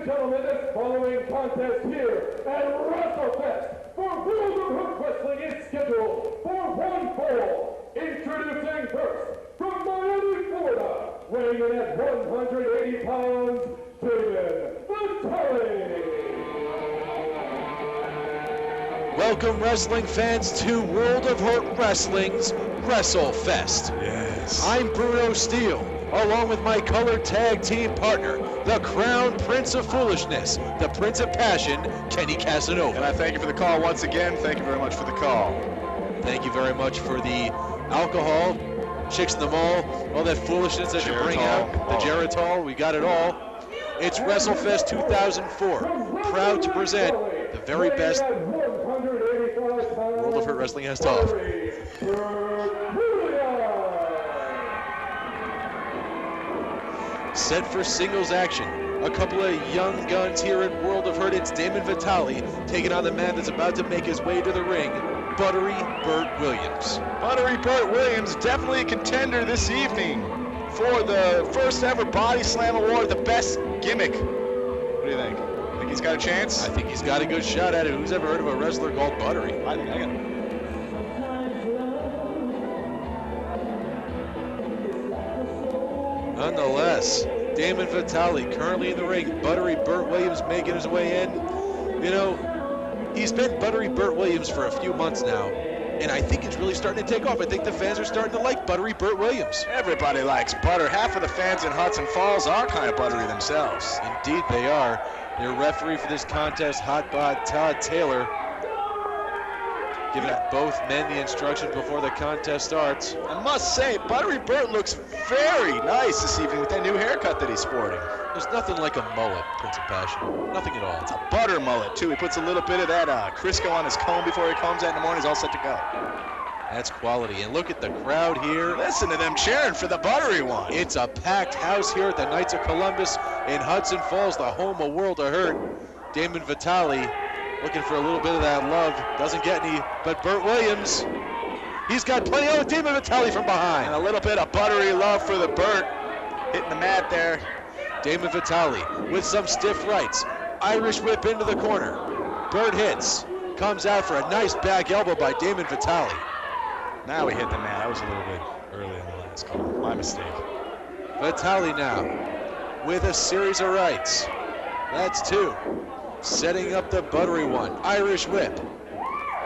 gentlemen, this following contest here at WrestleFest for World of Hurt Wrestling is scheduled for one fall. Introducing first, from Miami, Florida, weighing in at 180 pounds, Damon Vitale. Welcome, wrestling fans, to World of Hurt Wrestling's WrestleFest. Yes. I'm Bruno Steele, along with my colored tag team partner, the Crown Prince of Foolishness, the Prince of Passion, Kenny Casanova. And I thank you for the call once again. Thank you very much for the call. Thank you very much for the alcohol, chicks in the mall, all that foolishness that you bring out, the Geritol, we got it all. It's WrestleFest 2004, proud to present the very best World of Hurt Wrestling has to offer. Set for singles action. A couple of young guns here at World of Hurt. It's Damon Vitale taking on the man that's about to make his way to the ring, Buttery Bert Williams. Buttery Bert Williams, definitely a contender this evening for the first ever Body Slam Award, the best gimmick. What do you think? Think he's got a chance? I think he's got a good shot at it. Who's ever heard of a wrestler called Buttery? I got it. Nonetheless, Damon Vitale currently in the ring. Buttery Bert Williams making his way in. You know, he's been Buttery Bert Williams for a few months now, and I think it's really starting to take off. I think the fans are starting to like Buttery Bert Williams. Everybody likes Butter. Half of the fans in Hudson Falls are kind of buttery themselves. Indeed they are. Their referee for this contest, Hotbod Todd Taylor, giving both men the instructions before the contest starts. I must say, Buttery Bert looks very nice this evening with that new haircut that he's sporting. There's nothing like a mullet, Prince of Passion. Nothing at all. It's a butter mullet, too. He puts a little bit of that Crisco on his comb before he combs that in the morning. He's all set to go. That's quality. And look at the crowd here. Listen to them cheering for the Buttery one. It's a packed house here at the Knights of Columbus in Hudson Falls, the home of World of Hurt. Damon Vitale looking for a little bit of that love. Doesn't get any, but Bert Williams, he's got plenty. Oh, Damon Vitale from behind. And a little bit of Buttery love for the Bert. Hitting the mat there. Damon Vitale with some stiff rights. Irish whip into the corner. Bert hits. Comes out for a nice back elbow by Damon Vitale. Now we hit the mat. That was a little bit early in the last call. My mistake. Vitale now with a series of rights. That's two. Setting up the Buttery one. Irish whip.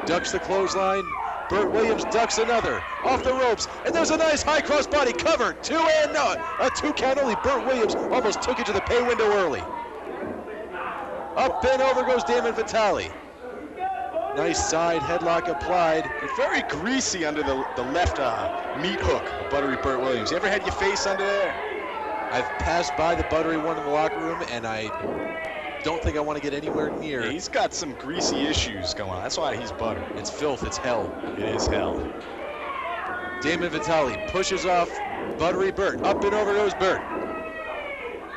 Ducks the clothesline. Bert Williams ducks another. Off the ropes. And there's a nice high cross body cover. Two and no. A two count only. Bert Williams almost took it to the pay window early. Up and over goes Damon Vitale. Nice side headlock applied. It's very greasy under the left meat hook of Buttery Bert Williams. You ever had your face under there? I've passed by the Buttery one in the locker room, and I don't think I want to get anywhere near. Yeah, he's got some greasy issues going on. That's why he's butter. It's filth. It's hell. It is hell. Damon Vitale pushes off Buttery Bert. Up and over goes Bert.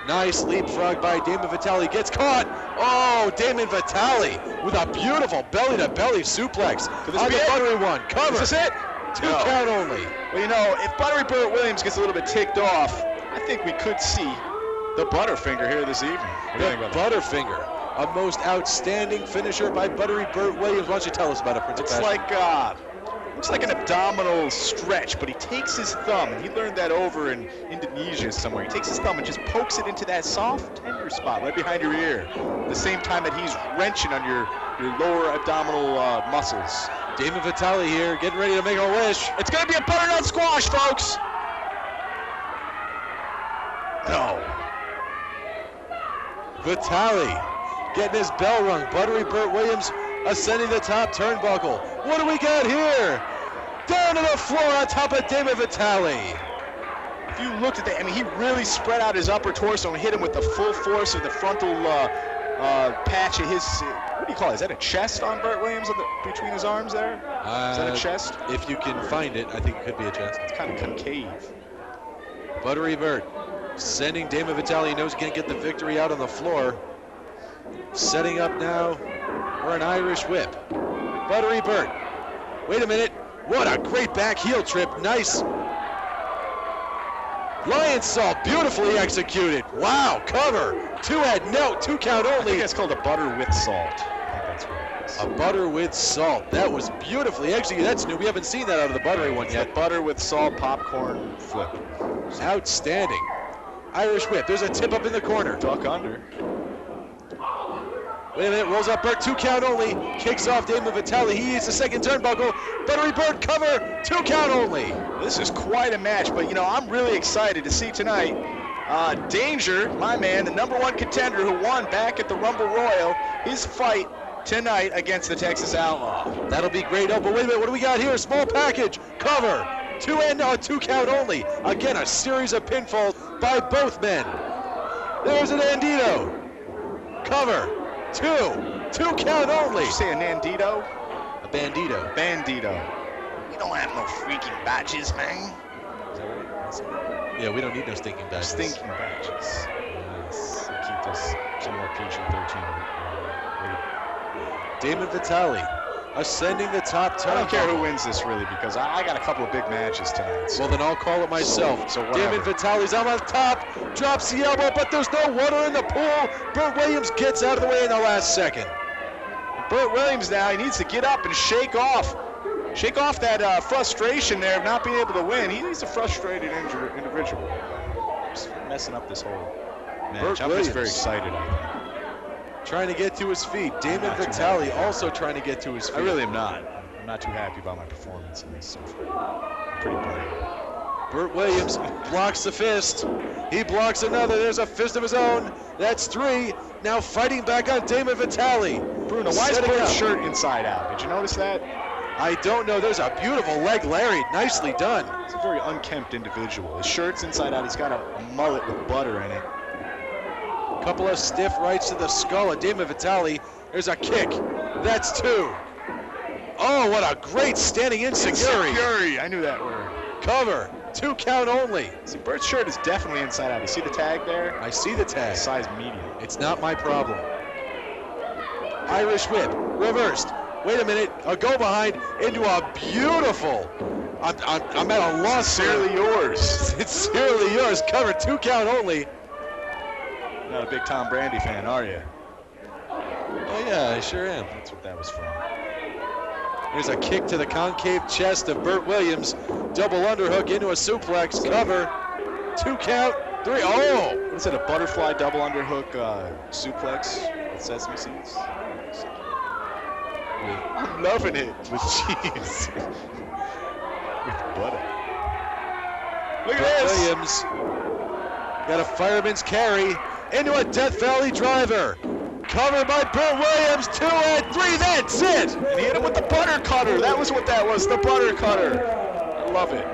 Nice leapfrog by Damon Vitale. Gets caught. Oh, Damon Vitale with a beautiful belly-to-belly suplex on the Buttery one. Cover. Is this it? Two count only. Well, you know, if Buttery Bert Williams gets a little bit ticked off, I think we could see the Butterfinger here this evening. What do you think about that? Butterfinger, a most outstanding finisher by Buttery Bert Williams. Why don't you tell us about it, Prince of It's Passion? like, looks like an abdominal stretch, but he takes his thumb, and he learned that over in Indonesia somewhere. He takes his thumb and just pokes it into that soft, tender spot right behind your ear, at the same time that he's wrenching on your lower abdominal muscles. Damon Vitale here, getting ready to make a wish. It's going to be a butternut squash, folks. No. Vitale getting his bell rung. Buttery Bert Williams ascending the top turnbuckle. What do we got here? Down to the floor on top of Damon Vitale. If you looked at that, I mean, he really spread out his upper torso and hit him with the full force of the frontal patch of his, what do you call it? Is that a chest on Bert Williams between his arms there? Is that a chest? If you can find it, I think it could be a chest. It's kind of concave. Buttery Bert sending Damon Vitale. He knows he can't get the victory out on the floor. Setting up now for an Irish whip. Buttery Bert. Wait a minute. What a great back heel trip. Nice Lion Salt, beautifully executed. Wow, cover. 2 head, no, 2 count I only. think it's called a butter with salt. I think that's what it is. A butter with salt. That was beautifully executed. That's new. We haven't seen that out of the Buttery one It's yet. a butter with salt popcorn flip. Outstanding. Irish whip. There's a tip up in the corner. Duck under. Wait a minute. Rolls up Bert. 2 count only. Kicks off Damon Vitale. He hits the second turnbuckle. Buttery Bert cover. 2 count only. This is quite a match, but you know, I'm really excited to see tonight Danger, my man, the #1 contender who won back at the Rumble Royal, his fight tonight against the Texas Outlaw. That'll be great. Oh, but wait a minute. What do we got here? Small package. Cover. 2 count only. Again, a series of pinfalls by both men. There's an Andito. Cover. 2 count only. Did you say a Nandito? A Bandito. Bandito. You don't have no freaking badges, man. Is that right? Yeah, we don't need no stinking badges. Stinking badges. Yes. Keep this somewhat PG-13. Damon Vitale ascending the top I don't care turnbuckle. who wins this, really, because I got a couple of big matches tonight. So. Well, then I'll call it myself. So whatever. Damon Vitale's on top, drops the elbow, but there's no water in the pool. Bert Williams gets out of the way in the last second. Bert Williams now, he needs to get up and shake off that frustration there of not being able to win. He's a frustrated individual. Just messing up this whole match. Bert I'm Williams. just very excited, I think. Trying to get to his feet. Damon Not too Vitale happy. also trying to get to his feet. I really am not. I'm not too happy about my performance in this so far. Pretty blank. Bert Williams blocks the fist. He blocks another. There's a fist of his own. That's 3. Now fighting back on Damon Vitale. Bruno, why is Setting Bert's up. shirt inside out? Did you notice that? I don't know. There's a beautiful leg lariat. Nicely done. He's a very unkempt individual. His shirt's inside out. He's got a mullet with butter in it. Couple of stiff rights to the skull of Damon Vitale. There's a kick. That's 2. Oh, what a great standing insecurity. Fury. I knew that word. Cover. 2 count only. See, Bert's shirt is definitely inside out. You see the tag there? I see the tag. Size medium. It's not my problem. Irish whip. Reversed. Wait a minute. A go behind into a beautiful. I'm at a loss. Sincerely yours. It's sincerely yours. Cover. 2 count only. Not a big Tom Brady fan, are you? Oh yeah, I sure am. That's what that was from. There's a kick to the concave chest of Bert Williams. Double underhook into a suplex. Cover. 2 count. 3. Oh! What is it, a butterfly double underhook suplex with sesame seeds? I'm loving it with cheese. With butter. Look at Bert this! Williams got a fireman's carry into a Death Valley driver. Covered by Bert Williams. 2 and 3. That's it. And he hit him with the butter cutter. That was what that was, the butter cutter. I love it.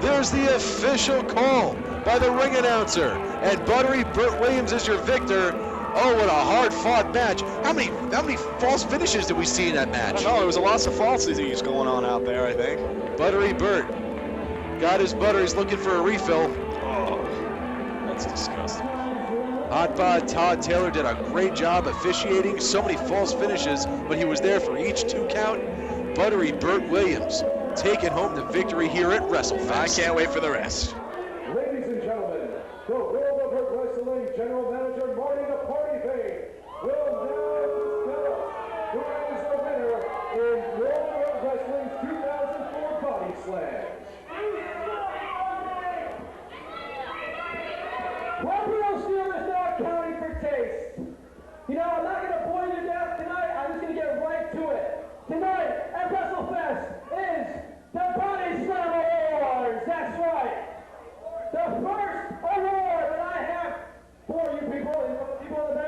There's the official call by the ring announcer. And Buttery, Bert Williams is your victor. Oh, what a hard-fought match. How many false finishes did we see in that I match? don't know, there was a lot of falsities going on out there, I think. Buttery Bert got his butter. He's looking for a refill. Oh, that's disgusting. Hot Bod Todd Taylor did a great job officiating. So many false finishes, but he was there for each 2 count. Buttery Bert Williams taking home the victory here at WrestleFest. I can't wait for the rest. Ladies and gentlemen, the World of Hurt Wrestling General Manager Marty the Party Thing will now tell us who is the winner in World of Hurt Wrestling's 2004 Body Slam. Popular Steel is not counting for taste. You know, I'm not going to bore you to death tonight. I'm just going to get right to it. Tonight at WrestleFest is the Body Slam Awards. That's right. The first award that I have for you people, and the people in the back.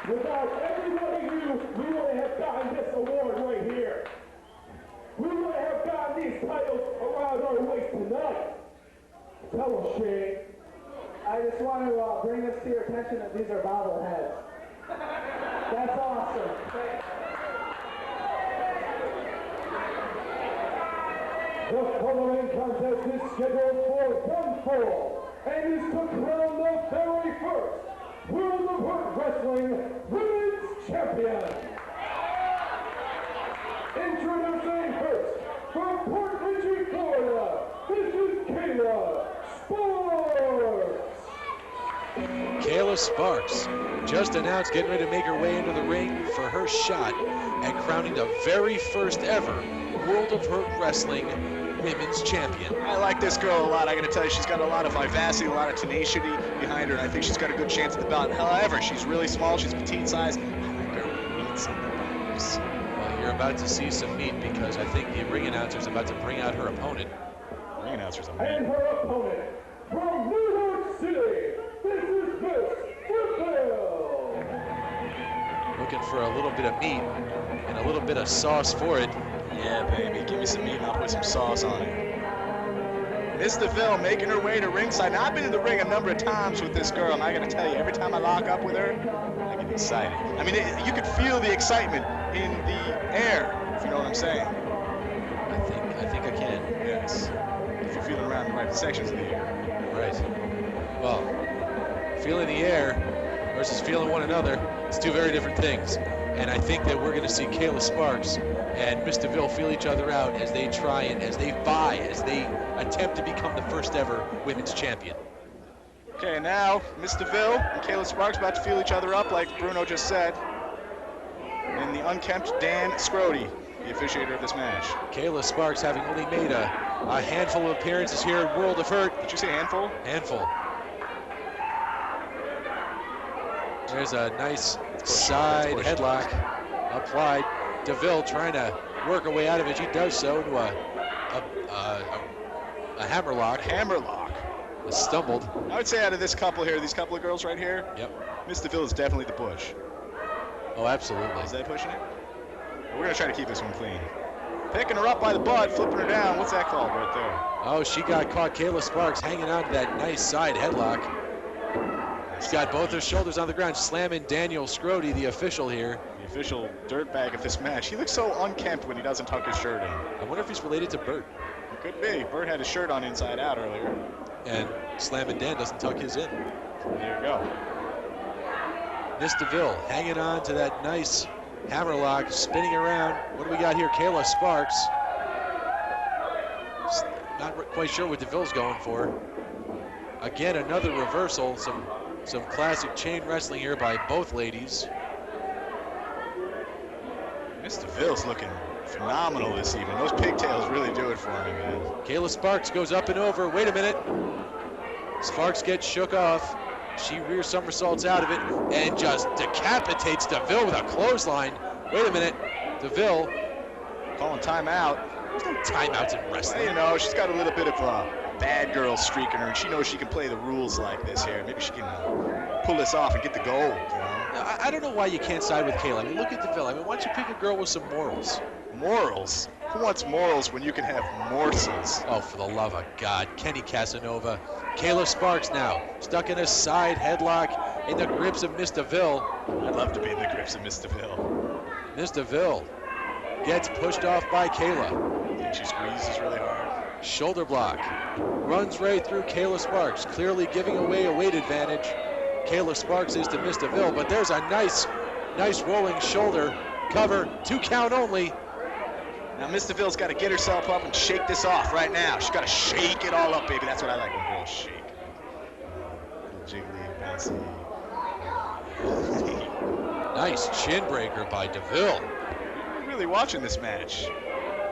Without everybody you, we wouldn't have gotten this award right here. We wouldn't have gotten these titles around our waist tonight. Tell us, Shane. I just want to bring this to your attention that these are bobbleheads. That's awesome. The following contest is scheduled for one fall and is to crown the very first World of Hurt Wrestling Women's Champion. Introducing first, from Port Richey, Florida, this is Kayla Sparks. Kayla Sparks just announced getting ready to make her way into the ring for her shot at crowning the very first ever World of Hurt Wrestling Women's Champion. I like this girl a lot. I gotta tell you, she's got a lot of vivacity, a lot of tenacity behind her, and I think she's got a good chance at the belt. However, she's really small, she's petite size. I like her meats in the bones. Well, you're about to see some meat because I think the ring announcer's about to bring out her opponent. Ring announcer's a And man. her opponent, from New York City, this is Deville. Looking for a little bit of meat and a little bit of sauce for it. Yeah, baby, give me some meat and I'll put some sauce on it. Miss Deville making her way to ringside. Now, I've been in the ring a number of times with this girl, and I gotta tell you, every time I lock up with her, I get excited. I mean, you could feel the excitement in the air, if you know what I'm saying. I think I can. Yes. If you're feeling around the right sections of the air. Right. Well, feeling the air versus feeling one another, it's two very different things. And I think that we're going to see Kayla Sparks and Miss Deville feel each other out as they try and as they attempt to become the first ever women's champion. Okay, now Miss Deville and Kayla Sparks about to feel each other up, like Bruno just said. And the unkempt Dan Scrody, the officiator of this match. Kayla Sparks having only made a handful of appearances here at World of Hurt. Did you say handful? Handful. There's a nice side headlock applied. Deville trying to work her way out of it. She does so to a hammerlock. Hammerlock. Stumbled. I would say out of this couple here, these couple of girls right here, Yep. Miss Deville is definitely the push. Oh, absolutely. Is that pushing it? We're going to try to keep this one clean. Picking her up by the butt, flipping her down. What's that called right there? Oh, she got caught. Kayla Sparks hanging on to that nice side headlock. She's got both her shoulders on the ground, slamming Daniel Scrody, the official here. The official dirtbag of this match. He looks so unkempt when he doesn't tuck his shirt in. I wonder if he's related to Bert. It could be. Bert had his shirt on inside out earlier. And Slammin' Dan doesn't tuck his in. There you go. Miss Deville hanging on to that nice hammerlock, spinning around. What do we got here? Kayla Sparks. Not quite sure what Deville's going for. Again, another reversal. Some classic chain wrestling here by both ladies. Miss Deville's looking phenomenal this evening. Those pigtails really do it for me, man. Kayla Sparks goes up and over. Wait a minute. Sparks gets shook off. She rear somersaults out of it and just decapitates Deville with a clothesline. Wait a minute. Deville Calling timeout. There's no timeouts in wrestling. Well, you know, she's got a little bit of a bad girl streak in her, and she knows she can play the rules like this here. Maybe she can pull this off and get the gold, you know? I don't know why you can't side with Kayla. I mean, look at Deville. I mean, why don't you pick a girl with some morals? Morals? Who wants morals when you can have morsels? Oh, for the love of God. Kenny Casanova. Kayla Sparks now, stuck in a side headlock in the grips of Miss Deville. I'd love to be in the grips of Miss Deville. Miss Deville gets pushed off by Kayla. I think she squeezes really hard. Shoulder block. Runs right through Kayla Sparks, clearly giving away a weight advantage. Kayla Sparks is to Miss Deville, but there's a nice rolling shoulder cover. 2 count only. Now Miss Deville's got to get herself up and shake this off right now. She's got to shake it all up, baby. That's what I like when girls shake. Jiggly, bouncy. Nice chin breaker by Deville. You're really watching this match.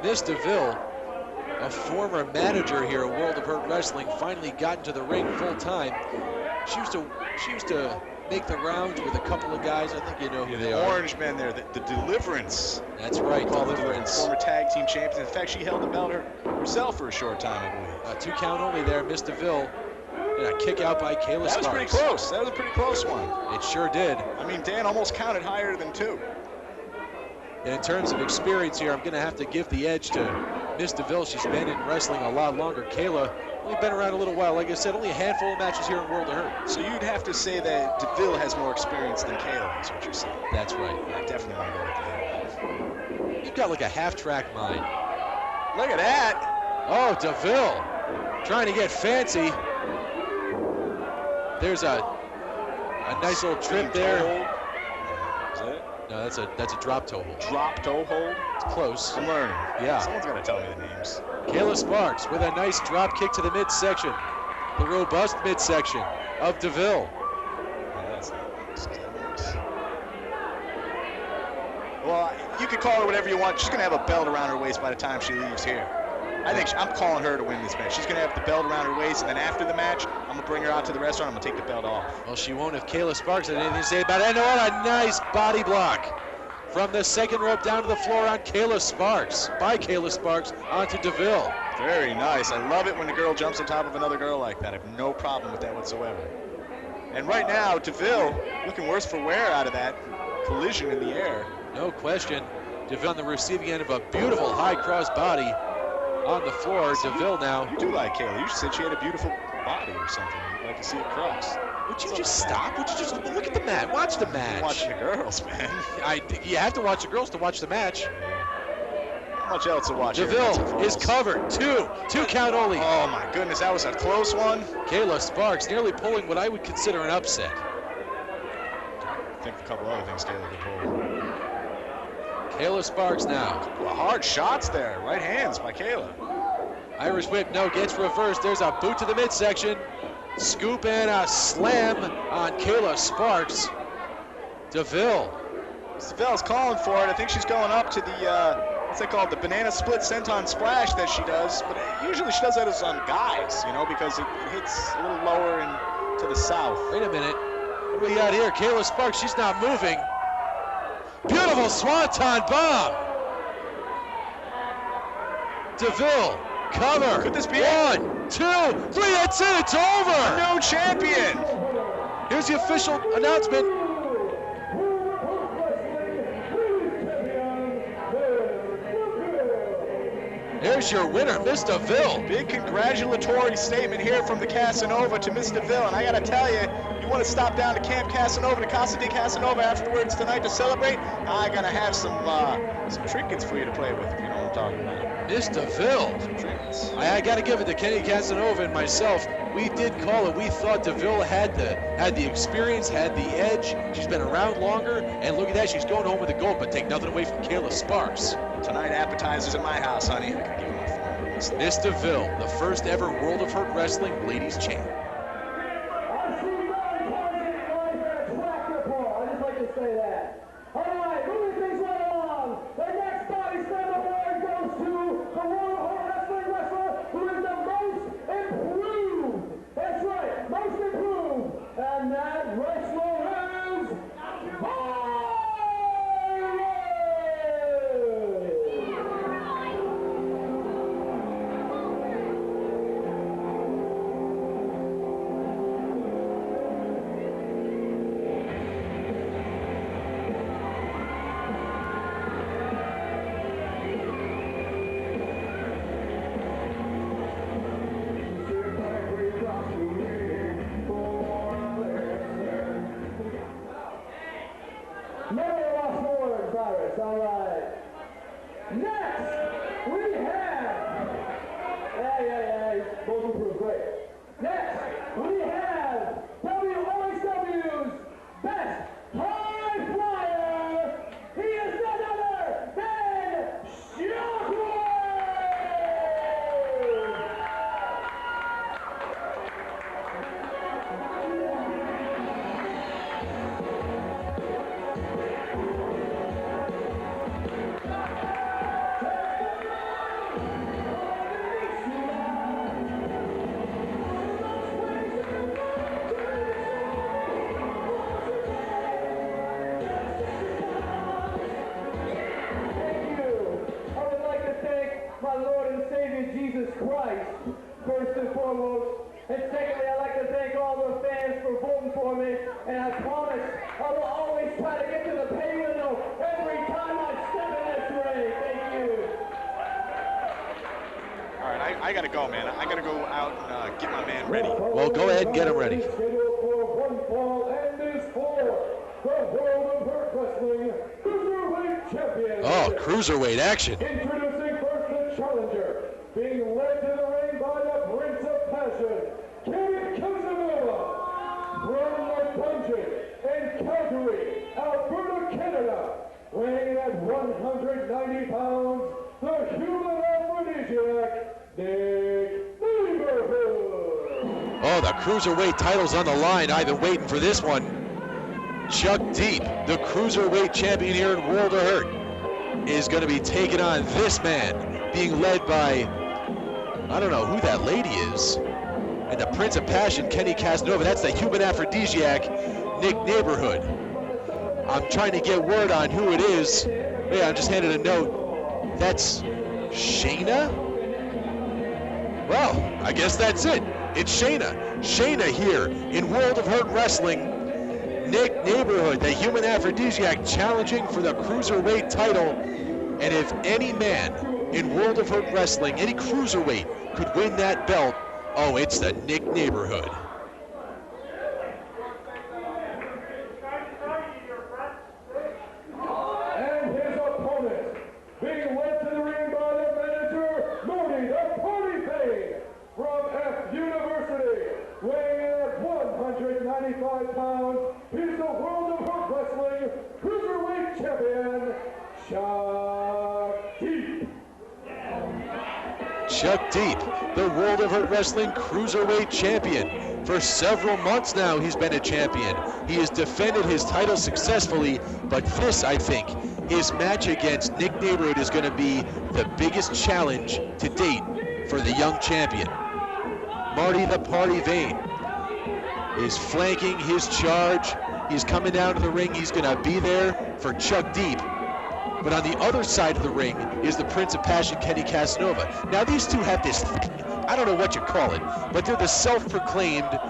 Miss Deville, a former manager here at World of Hurt Wrestling, finally got into the ring full time. She used to make the rounds with a couple of guys. I think you know who they are. Orange men there, the Deliverance. That's right, Deliverance. Former tag team champions. In fact, she held the belt herself for a short time, I believe. 2 count only there. Miss Deville And a kick out by Kayla Sparks. That was pretty close. That was a pretty close one. It sure did. I mean, Dan almost counted higher than 2. And in terms of experience here, I'm going to have to give the edge to Miss Deville. She's been in wrestling a lot longer. Kayla only been around a little while. Like I said, only a handful of matches here in World of Hurt. So you'd have to say that Deville has more experience than Kayla, is what you're saying. That's right. I definitely want to go with Deville. You've got like a half-track mind. Look at that. Oh, Deville trying to get fancy. There's a nice little trip there. Is it? No, that's a drop toe hold. Drop toe hold? It's close. I'm learning. Yeah. Someone's got to tell me the names. Kayla Sparks with a nice drop kick to the midsection. The robust midsection of Deville. Oh, that's nice. Well, you can call her whatever you want. She's going to have a belt around her waist by the time she leaves here. I think I'm calling her to win this match. She's going to have the belt around her waist, and then after the match, I'm going to bring her out to the restaurant. I'm going to take the belt off. Well, she won't if Kayla Sparks had anything to say about it. And what a nice body block from the second rope down to the floor on Kayla Sparks. By Kayla Sparks onto Deville. Very nice. I love it when the girl jumps on top of another girl like that. I have no problem with that whatsoever. And right now, Deville looking worse for wear out of that collision in the air. No question. Deville on the receiving end of a beautiful high cross body on the floor. Deville now. You do like Kayla. You said she had a beautiful body or something. You'd like to see it cross. Would you just stop? Would you just look at the match? Watch the match. I'm watching the girls, man. You have to watch the girls to watch the match. How much else to watch? Deville is covered. Two count only. Oh my goodness, that was a close one. Kayla Sparks nearly pulling what I would consider an upset. I think a couple other things Kayla could pull. Kayla Sparks now. A couple of hard shots there. Right hands by Kayla. Irish whip, no, gets reversed. There's a boot to the midsection. Scoop and a slam on Kayla Sparks. Deville. Deville's calling for it. I think she's going up to the, what's that called? The banana split senton splash that she does. But usually she does that as on guys, you know, because it hits a little lower and to the south. Wait a minute. What do we got here? Kayla Sparks, she's not moving. Beautiful swanton bomb. Deville, cover. Could this be 1, 2, 3, that's it, it's over. No champion. Here's the official announcement. There's your winner, Miss Deville. Big congratulatory statement here from the Casanova to Miss Deville. And I got to tell you, you want to stop down to Camp Casanova, to Casa de Casanova afterwards tonight to celebrate, I'm going to have some trinkets for you to play with, if you know what I'm talking about. Miss Deville. Some trinkets. I got to give it to Kenny Casanova and myself. We did call it. We thought Deville had the experience, had the edge. She's been around longer, and look at that. She's going home with a gold, but take nothing away from Kayla Sparks. Tonight, appetizers at my house, honey. I gotta give you my phone. Miss Deville, the first ever World of Hurt Wrestling ladies champ. I see very positive life at a tractor pull. I just like to say that. All right, moving things right along. The next body slam award goes to the World of Hurt Wrestling wrestler who is the most improved. That's right, most improved. And that wrestler is for me, and I promise I will always try to get to the pay window every time I step in this ring. Thank you. All right, I gotta go, man. I gotta go out and get my man ready. Well, go ahead and get him ready. Scheduled for one fall and is for the World of Hurt Wrestling Cruiserweight Champion. Oh, Cruiserweight action. Introducing first the challenger, being led to the ring by the Prince of Passion, Casanova. From the dungeon in Calgary, Alberta, Canada, weighing at 190 pounds, the human aphrodisiac, Neighborhood. Oh, the Cruiserweight title's on the line. I've been waiting for this one. Chuck Deep, the Cruiserweight champion here in World of Hurt, is going to be taking on this man, being led by, I don't know who that lady is, and the Prince of Passion, Kenny Casanova. That's the human aphrodisiac, Nick Neighborhood. I'm trying to get word on who it is. Yeah, I'm just handed a note. That's Shana? Well, I guess that's it. It's Shana. Shana here in World of Hurt Wrestling. Nick Neighborhood, the human aphrodisiac, challenging for the Cruiserweight title. And if any man in World of Hurt Wrestling, any Cruiserweight, could win that belt, oh, it's the Nick Neighborhood. And his opponent, being led to the ring by the manager, Marty, the Party Fade, from F University, weighing in at 195 pounds, he's the World of Hurt Wrestling Cruiserweight Champion, Chuck Deep. Chuck Deep, the World of Hurt Wrestling Cruiserweight Champion. For several months now, he's been a champion. He has defended his title successfully, but this, I think, his match against Nick Neighborhood is going to be the biggest challenge to date for the young champion. Marty the Party Vane is flanking his charge. He's coming down to the ring. He's going to be there for Chuck Deep. But on the other side of the ring is the Prince of Passion, Kenny Casanova. Now these two have this, I don't know what you call it, but they're the self-proclaimed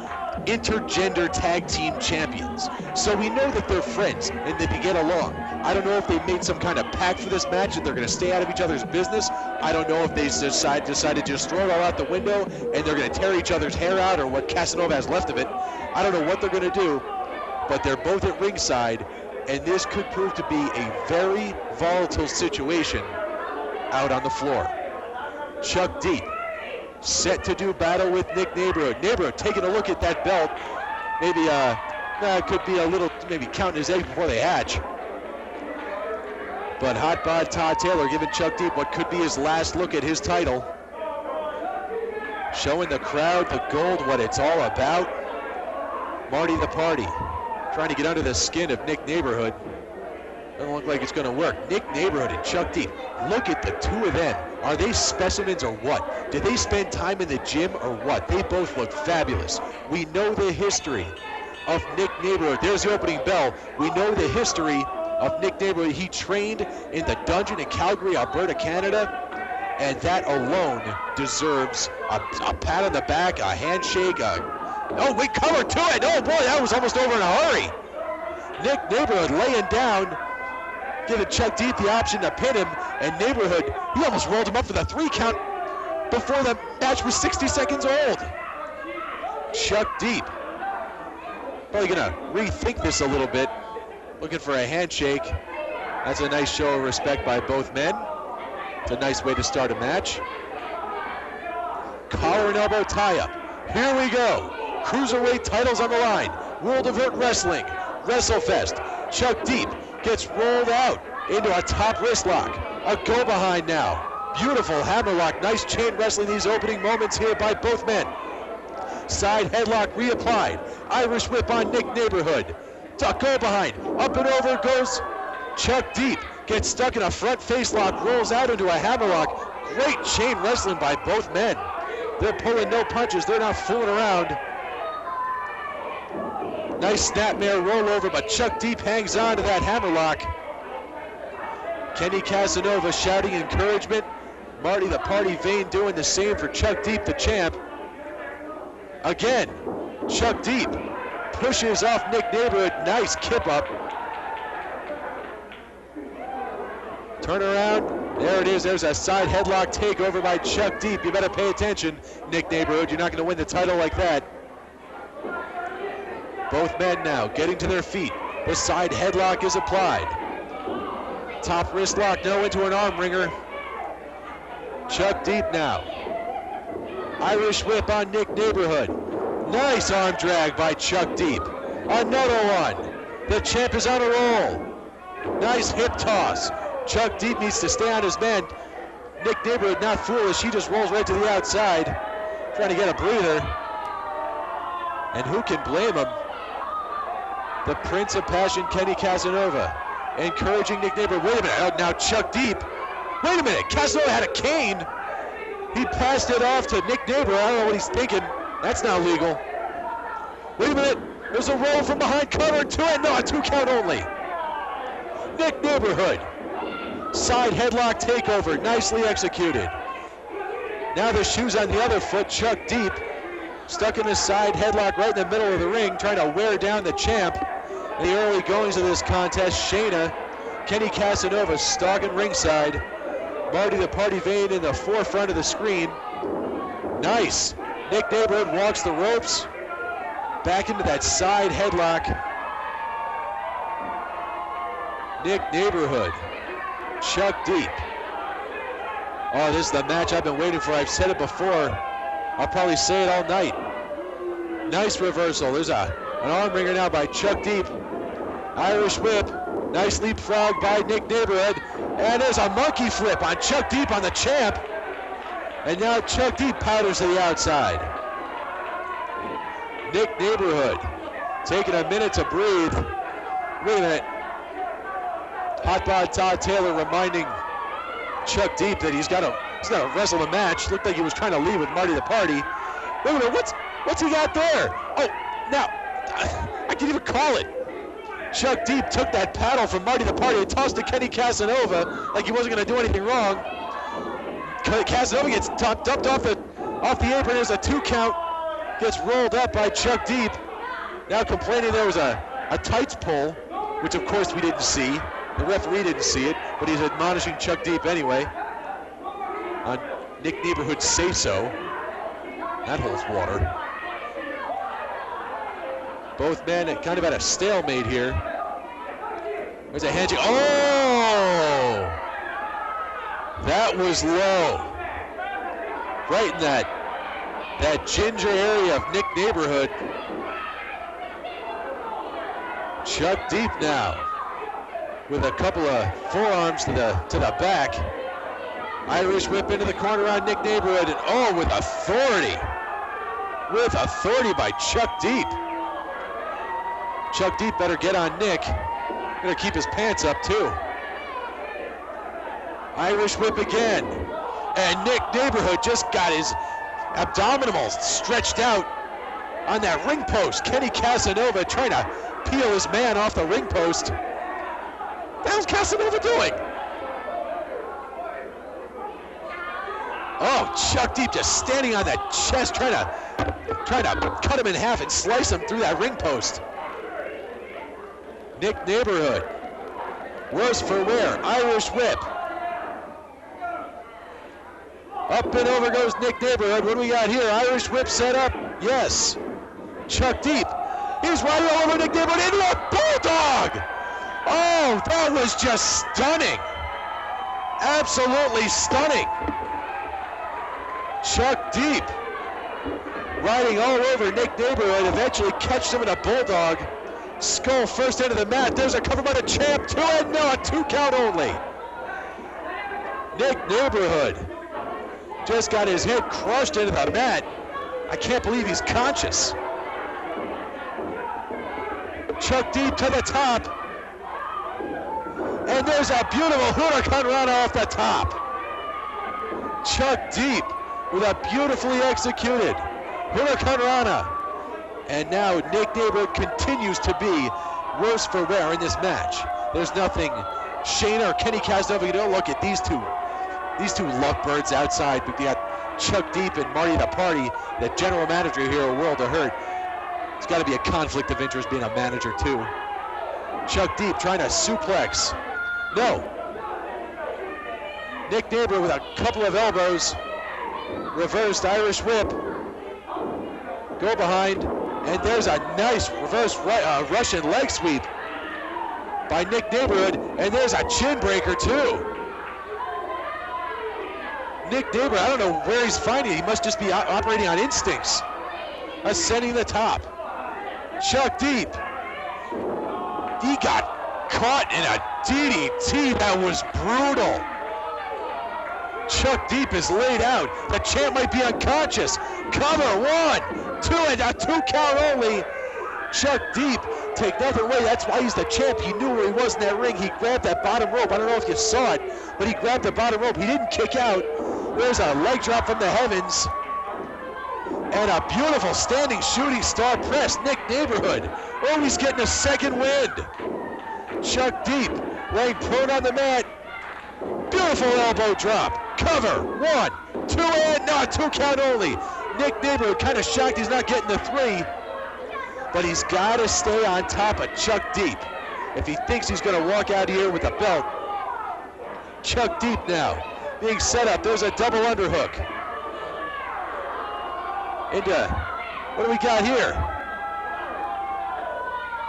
intergender tag team champions. So we know that they're friends and that they get along. I don't know if they made some kind of pact for this match and they're going to stay out of each other's business. I don't know if they decided to just throw it all out the window and they're going to tear each other's hair out, or what Casanova has left of it. I don't know what they're going to do, but they're both at ringside, and this could prove to be a very volatile situation out on the floor. Chuck Deep set to do battle with Nick Neighborhood. Neighborhood taking a look at that belt. Maybe it could be a little, maybe counting his eggs before they hatch. But Hot Bod Todd Taylor giving Chuck Deep what could be his last look at his title. Showing the crowd, the gold, what it's all about. Marty the Party trying to get under the skin of Nick Neighborhood. Doesn't look like it's going to work. Nick Neighborhood and Chuck Deep. Look at the two of them. Are they specimens or what? Did they spend time in the gym or what? They both look fabulous. We know the history of Nick Neighborhood. There's the opening bell. We know the history of Nick Neighborhood. He trained in the dungeon in Calgary, Alberta, Canada. And that alone deserves a pat on the back, a handshake, oh, we cover to it. Oh, boy, that was almost over in a hurry. Nick Neighborhood laying down, giving Chuck Deep the option to pin him, and Neighborhood, he almost rolled him up for the 3 count before the match was 60 seconds old. Chuck Deep probably going to rethink this a little bit, looking for a handshake. That's a nice show of respect by both men. It's a nice way to start a match. Collar and elbow tie-up. Here we go. Cruiserweight titles on the line. World of Hurt Wrestling, WrestleFest. Chuck Deep gets rolled out into a top wrist lock. A go behind now. Beautiful hammerlock. Nice chain wrestling these opening moments here by both men. Side headlock reapplied. Irish whip on Nick Neighborhood. Go behind. Up and over goes Chuck Deep. Gets stuck in a front face lock. Rolls out into a hammerlock. Great chain wrestling by both men. They're pulling no punches. They're not fooling around. Nice snapmare rollover, but Chuck Deep hangs on to that hammerlock. Kenny Casanova shouting encouragement. Marty the Party Vane doing the same for Chuck Deep, the champ. Again, Chuck Deep pushes off Nick Neighborhood. Nice kip up. Turn around. There it is. There's a side headlock takeover by Chuck Deep. You better pay attention, Nick Neighborhood. You're not going to win the title like that. Both men now getting to their feet. The side headlock is applied. Top wrist lock, no, into an arm wringer. Chuck Deep now. Irish whip on Nick Neighborhood. Nice arm drag by Chuck Deep. Another one. The champ is on a roll. Nice hip toss. Chuck Deep needs to stay on his man. Nick Neighborhood not foolish. He just rolls right to the outside, trying to get a breather. And who can blame him? The Prince of Passion, Kenny Casanova, encouraging Nick Neighborhood. Wait a minute. Oh, now Chuck Deep. Wait a minute. Casanova had a cane. He passed it off to Nick Neighborhood. I don't know what he's thinking. That's not legal. Wait a minute. There's a roll from behind. Cover to it. No, a 2 count only. Nick Neighborhood. Side headlock takeover. Nicely executed. Now the shoes on the other foot. Chuck Deep stuck in the side headlock right in the middle of the ring, trying to wear down the champ. In the early goings of this contest, Shana, Kenny Casanova stalking ringside. Marty the Party Vane in the forefront of the screen. Nice. Nick Neighborhood walks the ropes. Back into that side headlock. Nick Neighborhood. Chuck Deep. Oh, this is the match I've been waiting for. I've said it before. I'll probably say it all night. Nice reversal. There's an arm wringer now by Chuck Deep. Irish whip. Nice leapfrog by Nick Neighborhood. And there's a monkey flip on Chuck Deep on the champ. And now Chuck Deep powders to the outside. Nick Neighborhood taking a minute to breathe. Wait a minute. Hot Bod Todd Taylor reminding Chuck Deep that he's got to wrestle the match. Looked like he was trying to leave with Marty the Party. Wait a minute, what's he got there? Oh, now, I can't even call it. Chuck Deep took that paddle from Marty the Party and tossed to Kenny Casanova like he wasn't going to do anything wrong. Casanova gets dumped off the apron. There's a 2 count. Gets rolled up by Chuck Deep. Now complaining there was a tights pull, which of course we didn't see. The referee didn't see it, but he's admonishing Chuck Deep anyway. On Nick Neighborhood's say-so. That holds water. Both men kind of at a stalemate here. There's a handshake. Oh! That was low. Right in that ginger area of Nick Neighborhood. Chuck Deep now with a couple of forearms to the back. Irish whip into the corner on Nick Neighborhood, and oh, with authority. With authority by Chuck Deep. Chuck Deep better get on Nick. Gonna keep his pants up too. Irish whip again. And Nick Neighborhood just got his abdominals stretched out on that ring post. Kenny Casanova trying to peel his man off the ring post. What the hell's Casanova doing? Oh, Chuck Deep just standing on that chest, trying to cut him in half and slice him through that ring post. Nick Neighborhood, worse for wear, Irish whip. Up and over goes Nick Neighborhood. What do we got here? Irish whip set up, yes. Chuck Deep, he's right all over Nick Neighborhood into a bulldog. Oh, that was just stunning. Absolutely stunning. Chuck Deep riding all over Nick Neighborhood, eventually catches him in a bulldog. Skull first into the mat. There's a cover by the champ, 2 and no, a 2 count only. Nick Neighborhood just got his head crushed into the mat. I can't believe he's conscious. Chuck Deep to the top. And there's a beautiful Huracan Rana off the top. Chuck Deep with a beautifully executed Huracan Rana. And now Nick Neighborhood continues to be worse for wear in this match. There's nothing Shana or Kenny Casanova can do. Look at these two lovebirds outside. We got Chuck Deep and Marty the Party, the general manager here at World of Hurt. It's got to be a conflict of interest being a manager too. Chuck Deep trying to suplex. No. Nick Neighbor with a couple of elbows. Reversed Irish whip. Go behind. And there's a nice reverse Russian leg sweep by Nick Neighborhood. And there's a chin breaker too. Nick Neighbor, I don't know where he's finding it. He must just be operating on instincts. Ascending the top. Chuck Deep. He got caught in a DDT that was brutal. Chuck Deep is laid out. The champ might be unconscious. Cover, 1, 2, and a 2 count only. Chuck Deep, take nothing away. That's why he's the champ. He knew where he was in that ring. He grabbed that bottom rope. I don't know if you saw it, but he grabbed the bottom rope. He didn't kick out. There's a leg drop from the heavens. And a beautiful standing shooting star press. Nick Neighborhood. Oh, he's getting a second wind. Chuck Deep laying prone on the mat. Beautiful elbow drop. Cover. 1, 2, and no, 2 count only. Nick Neighborhood kind of shocked he's not getting the 3. But he's got to stay on top of Chuck Deep if he thinks he's going to walk out here with a belt. Chuck Deep now being set up. There's a double underhook. Into, what do we got here?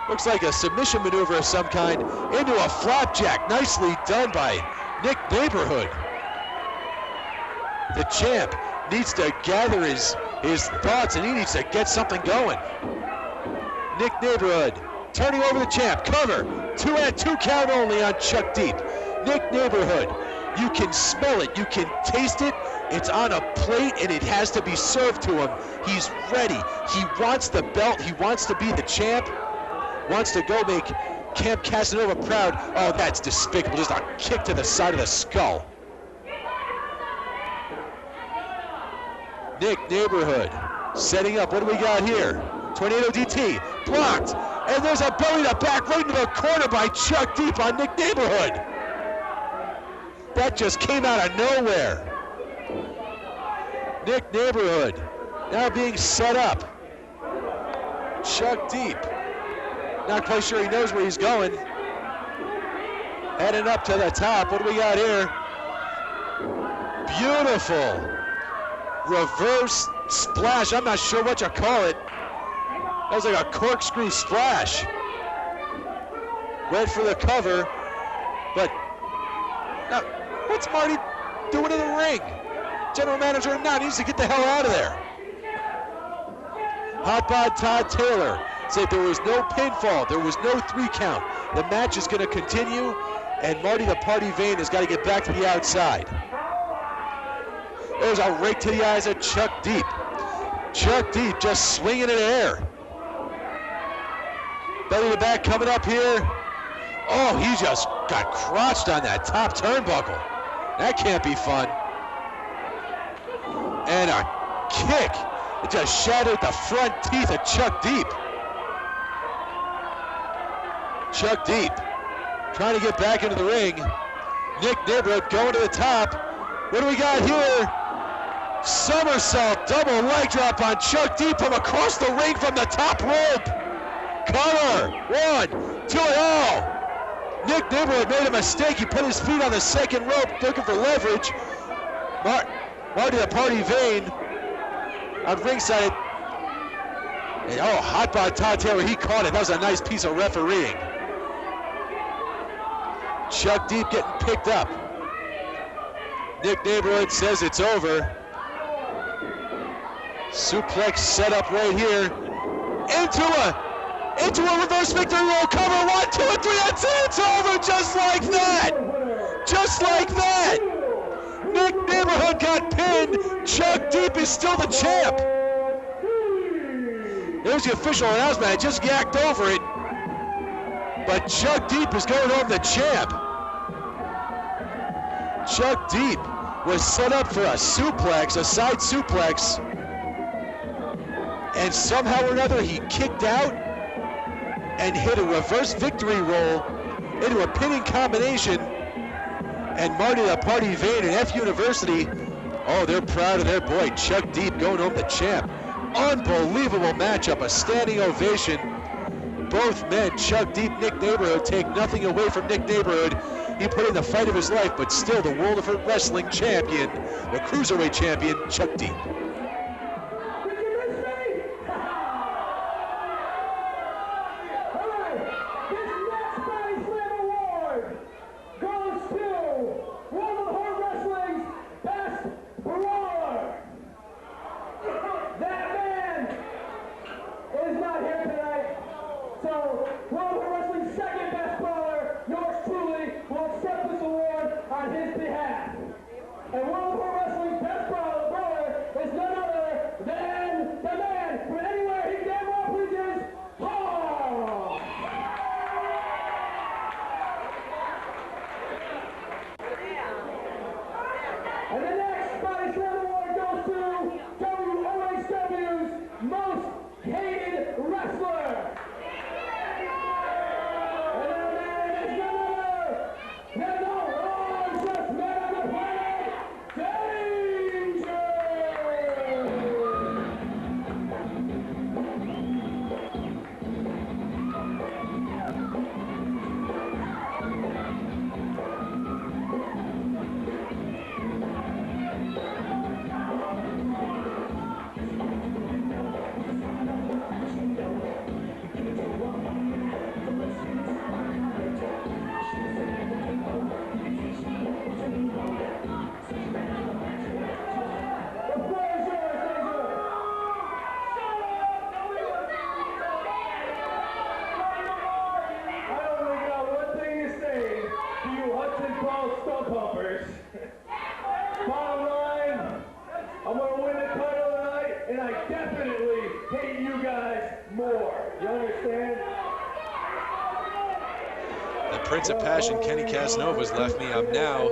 Looks like a submission maneuver of some kind. Into a flapjack. Nicely done by Nick Neighborhood. The champ needs to gather his thoughts, and he needs to get something going. Nick Neighborhood turning over the champ. Cover. 2 and 2 count only on Chuck Deep. Nick Neighborhood. You can smell it. You can taste it. It's on a plate, and it has to be served to him. He's ready. He wants the belt. He wants to be the champ. Wants to go make Camp Casanova proud. Oh, that's despicable. Just a kick to the side of the skull. Nick Neighborhood setting up. What do we got here? Tornado DT. Blocked. And there's a belly to back right into the corner by Chuck Deep on Nick Neighborhood. That just came out of nowhere. Nick Neighborhood now being set up. Chuck Deep. Not quite sure he knows where he's going. Heading up to the top. What do we got here? Beautiful reverse splash. I'm not sure what you call it. That was like a corkscrew splash. Went for the cover, but now, what's Marty doing in the ring? General manager now needs to get the hell out of there. Hotbod Todd Taylor said there was no pinfall, there was no 3 count. The match is going to continue, and Marty the Party Vane has got to get back to the outside. There's a rake to the eyes of Chuck Deep. Chuck Deep just swinging in the air. Belly to back coming up here. Oh, he just got crotched on that top turnbuckle. That can't be fun. And a kick. It just shattered the front teeth of Chuck Deep. Chuck Deep trying to get back into the ring. Nick Neighborhood going to the top. What do we got here? Somersault, double leg drop on Chuck Deep from across the ring from the top rope. Cover. 1, 2, and oh. Nick Neighborhood made a mistake. He put his feet on the second rope looking for leverage. Marty the Party Vane on ringside. And oh, Hotbod Todd Taylor, he caught it. That was a nice piece of refereeing. Chuck Deep getting picked up. Nick Neighborhood says it's over. Suplex set up right here. Into a reverse victory roll. Cover. 1, 2, and 3. That's it. It's over just like that. Just like that. Nick Neighborhood got pinned. Chuck Deep is still the champ. There's the official announcement. I just yacked over it. But Chuck Deep is going home the champ. Chuck Deep was set up for a suplex, a side suplex. And somehow or another he kicked out and hit a reverse victory roll into a pinning combination. And Marty the Party Vane and F University, oh, they're proud of their boy Chuck Deep going home the champ. Unbelievable matchup, a standing ovation. Both men chug deep. Nick Neighborhood, take nothing away from Nick Neighborhood. He put in the fight of his life, but still the World of Hurt Wrestling champion, the Cruiserweight champion, Chuck Deep. Bottom line, I'm going to win the title tonight, and I definitely hate you guys more. You understand? The Prince of Passion, Kenny Casanova's left me. I'm now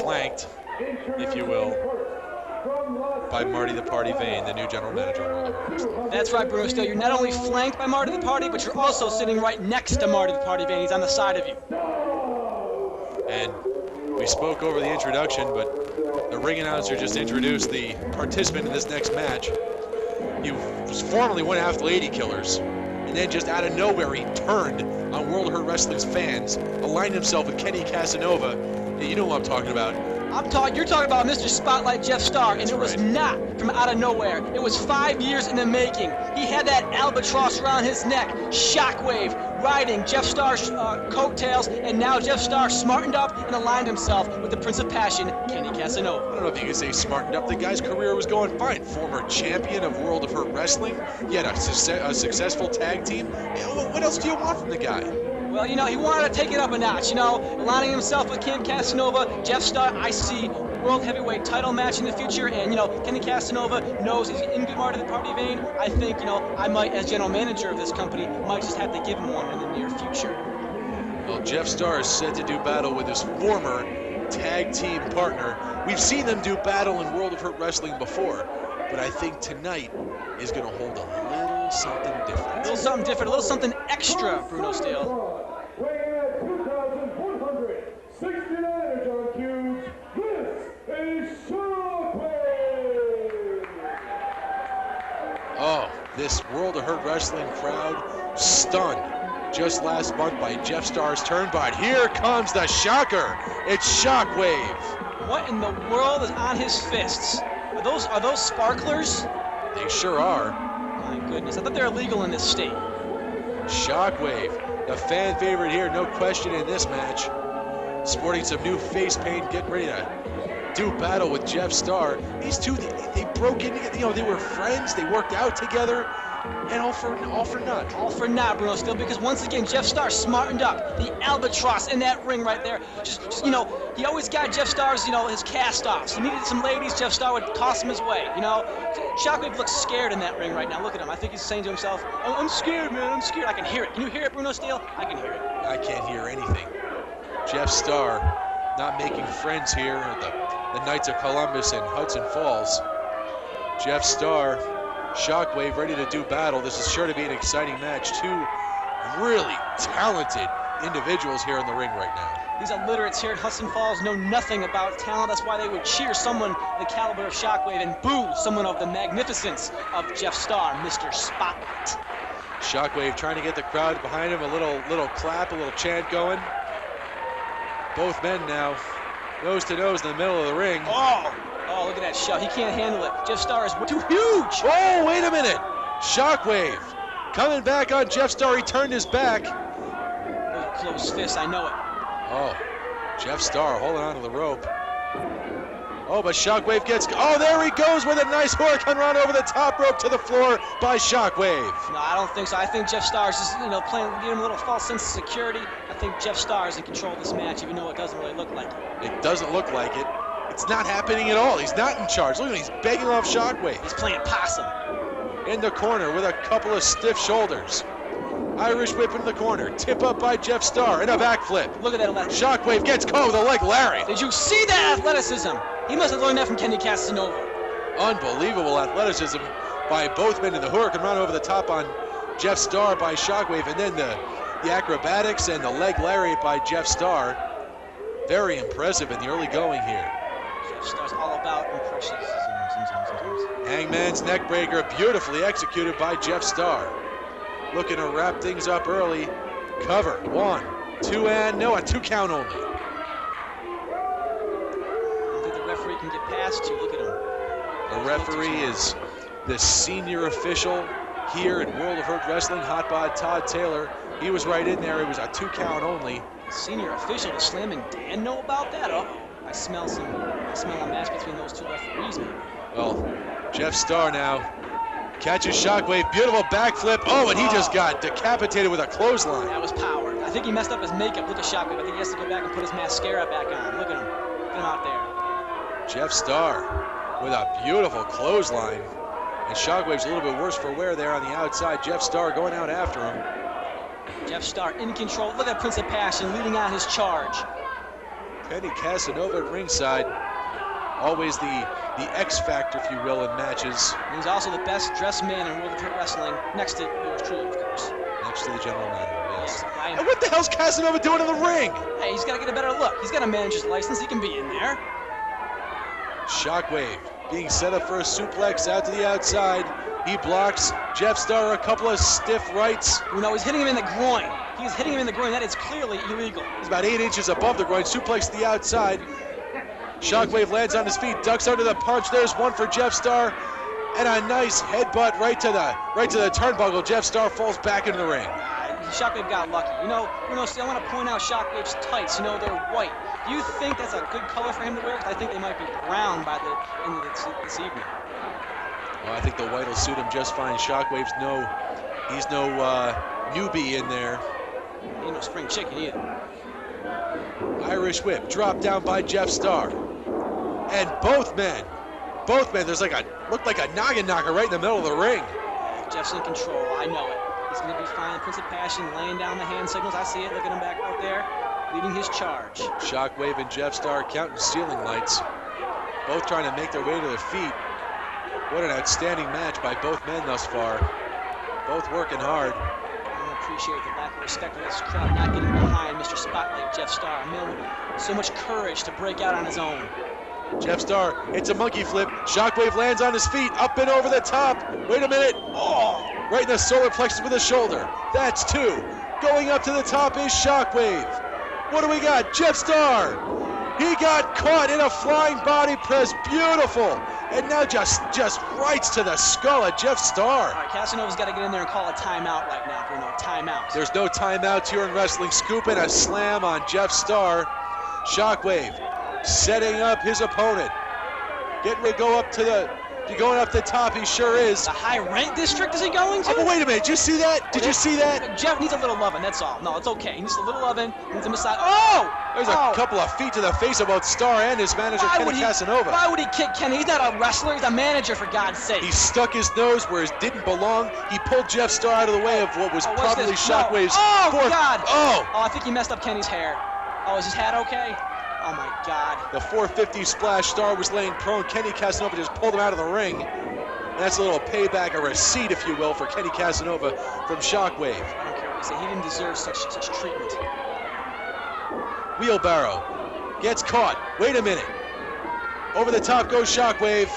flanked, if you will, by Marty the Party Vane, the new general manager of World Wrestling. That's right, Bruno Steele. You're not only flanked by Marty the Party, but you're also sitting right next to Marty the Party Vane. He's on the side of you. And we spoke over the introduction, but the ring announcer just introduced the participant in this next match. He was formerly one half the Lady Killers, and then just out of nowhere he turned on World of Hurt Wrestling's fans, aligned himself with Kenny Casanova. Yeah, you know what I'm talking about. You're talking about Mr. Spotlight Jeff Starr, and it was not from out of nowhere. It was 5 years in the making. He had that albatross around his neck, Shockwave, riding Jeff Starr's coattails, and now Jeff Starr smartened up and aligned himself with the Prince of Passion, Kenny Casanova. I don't know if you can say smartened up. The guy's career was going fine. Former champion of World of Hurt Wrestling. He had a successful tag team. You know, what else do you want from the guy? Well, you know, he wanted to take it up a notch, you know, aligning himself with Kenny Casanova. Jeff Starr, I see World Heavyweight title match in the future, and, you know, Kenny Casanova knows he's in good Marty the Party Vane. I think, you know, I might, as general manager of this company, might just have to give him one in the near future. Well, Jeff Starr is set to do battle with his former tag team partner. We've seen them do battle in World of Hurt Wrestling before, but I think tonight is going to hold a little something different. A little something different, a little something extra, Bruno Steele. Weighing at 2,169 on cubes, this is Shockwave! Oh, this World of Hurt Wrestling crowd stunned just last month by Jeff Starr's turn, but here comes the shocker. It's Shockwave. What in the world is on his fists? Are those sparklers? They sure are. My goodness, I thought they were illegal in this state. Shockwave, the fan favorite here, no question in this match. Sporting some new face paint, getting ready to do battle with Jeff Starr. These two, they broke in, you know, they were friends, they worked out together, and all for naught. All for naught, Bruno Steele, because once again, Jeff Starr smartened up. The albatross in that ring right there. Just you know, he always got Jeff Starr's, you know, his cast-offs. He needed some ladies, Jeff Starr would toss him his way, you know. Shockwave looks scared in that ring right now. Look at him. I think he's saying to himself, I'm scared, man, I'm scared. I can hear it. Can you hear it, Bruno Steele? I can hear it. I can't hear anything. Jeff Starr not making friends here at the Knights of Columbus and Hudson Falls. Jeff Starr, Shockwave ready to do battle. This is sure to be an exciting match. Two really talented individuals here in the ring right now. These illiterates here at Hudson Falls know nothing about talent. That's why they would cheer someone the caliber of Shockwave and boo someone of the magnificence of Jeff Starr, Mr. Spotlight. Shockwave trying to get the crowd behind him, a little clap, a little chant going. Both men now nose to nose in the middle of the ring. Oh, look at that shove. He can't handle it. Jeff Starr is too huge. Oh, wait a minute. Shockwave coming back on Jeff Starr. He turned his back. Oh, close fist, I know it. Oh, Jeff Starr holding on to the rope. Oh, but Shockwave gets, oh, there he goes with a nice hurricane run over the top rope to the floor by Shockwave. No, I don't think so. I think Jeff Starr is just, playing, giving him a little false sense of security. I think Jeff Starr is in control of this match, even though it doesn't really look like it. It doesn't look like it. It's not happening at all. He's not in charge. Look at him, he's begging off Shockwave. He's playing possum. In the corner with a couple of stiff shoulders. Irish whip in the corner. Tip up by Jeff Starr and a backflip. Look at that left. Shockwave gets caught with a leg lariat. Did you see that athleticism? He must have learned that from Kenny Casanova. Unbelievable athleticism by both men, and the hurricane run over the top on Jeff Starr by Shockwave, and then the acrobatics and the leg lariat by Jeff Starr. Very impressive in the early going here. Jeff Starr's all about impressions. Hangman's neckbreaker beautifully executed by Jeff Starr. Looking to wrap things up early. Cover, 1, 2, and no, a 2 count only. I don't think the referee can get past 2. Look at him. The referee is the senior official here in World of Hurt Wrestling, Hotbod Todd Taylor. He was right in there. It was a 2 count only. Senior official, does Slam and Dan know about that? Oh, I smell a match between those 2 referees, man. Well, Jeff Starr now catches Shockwave, beautiful backflip. Oh, and he just got decapitated with a clothesline. That was power. I think he messed up his makeup. Look at Shockwave. I think he has to go back and put his mascara back on. Look at him. Look at him out there. Jeff Starr with a beautiful clothesline. And Shockwave's a little bit worse for wear there on the outside. Jeff Starr going out after him. Jeff Starr in control. Look at Prince of Passion leading on his charge. Kenny Casanova at ringside. Always the X factor, if you will, in matches. He's also the best dressed man in World of Hurt Wrestling, next to yours truly, of course. Next to the general manager, yes. Yeah, and what the hell's Casanova doing in the ring? Hey, he's got to get a better look. He's got a manager's license. He can be in there. Shockwave being set up for a suplex out to the outside. He blocks Jeff Starr a couple of stiff rights. He's hitting him in the groin. He's hitting him in the groin. That is clearly illegal. He's about 8 inches above the groin. Suplex to the outside. Shockwave lands on his feet, ducks under the punch. There's one for Jeff Starr, and a nice headbutt right to the turnbuckle. Jeff Starr falls back into the ring. Shockwave got lucky. I want to point out Shockwave's tights. They're white. Do you think that's a good color for him to wear? Because I think they might be brown by the end of this evening. Well, I think the white will suit him just fine. Shockwave's he's no newbie in there. He ain't no spring chicken either. Irish whip dropped down by Jeff Starr. And both men, there's looked like a noggin knocker right in the middle of the ring. Jeff's in control, I know it. He's gonna be fine. Prince of Passion laying down the hand signals. I see it, look at him back out there, leading his charge. Shockwave and Jeff Starr counting ceiling lights. Both trying to make their way to their feet. What an outstanding match by both men thus far. Both working hard. I appreciate the lack of respect of this crowd not getting behind Mr. Spotlight Jeff Starr. So much courage to break out on his own. Jeff Starr, it's a monkey flip. Shockwave lands on his feet, up and over the top. Wait a minute. Oh, right in the solar plexus with his shoulder. That's 2. Going up to the top is Shockwave. What do we got? Jeff Starr. He got caught in a flying body press. Beautiful. And now just rights to the skull of Jeff Starr. All right, Casanova's got to get in there and call a timeout right now, Bruno. Timeout. There's no timeouts here in wrestling. Scoop and a slam on Jeff Starr. Shockwave setting up his opponent. Getting ready to go up to going up the top, he sure is. The high rent district is he going to? Oh, but wait a minute, did you see that? Did you see that? Jeff needs a little loving, that's all. No, it's okay. He needs a little loving. He needs a massage. Oh! There's a couple of feet to the face of both Starr and his manager, Kenny Casanova. Why would he kick Kenny? He's not a wrestler, he's a manager, for God's sake. He stuck his nose where it didn't belong. He pulled Jeff Starr out of the way of what was probably Shockwave's fourth. God! Oh, I think he messed up Kenny's hair. Oh, is his hat okay? Oh my God. The 450 splash. Starr was laying prone. Kenny Casanova just pulled him out of the ring. That's a little payback, a receipt, if you will, for Kenny Casanova from Shockwave. I don't care what you say. He didn't deserve such treatment. Wheelbarrow. Gets caught. Wait a minute. Over the top goes Shockwave.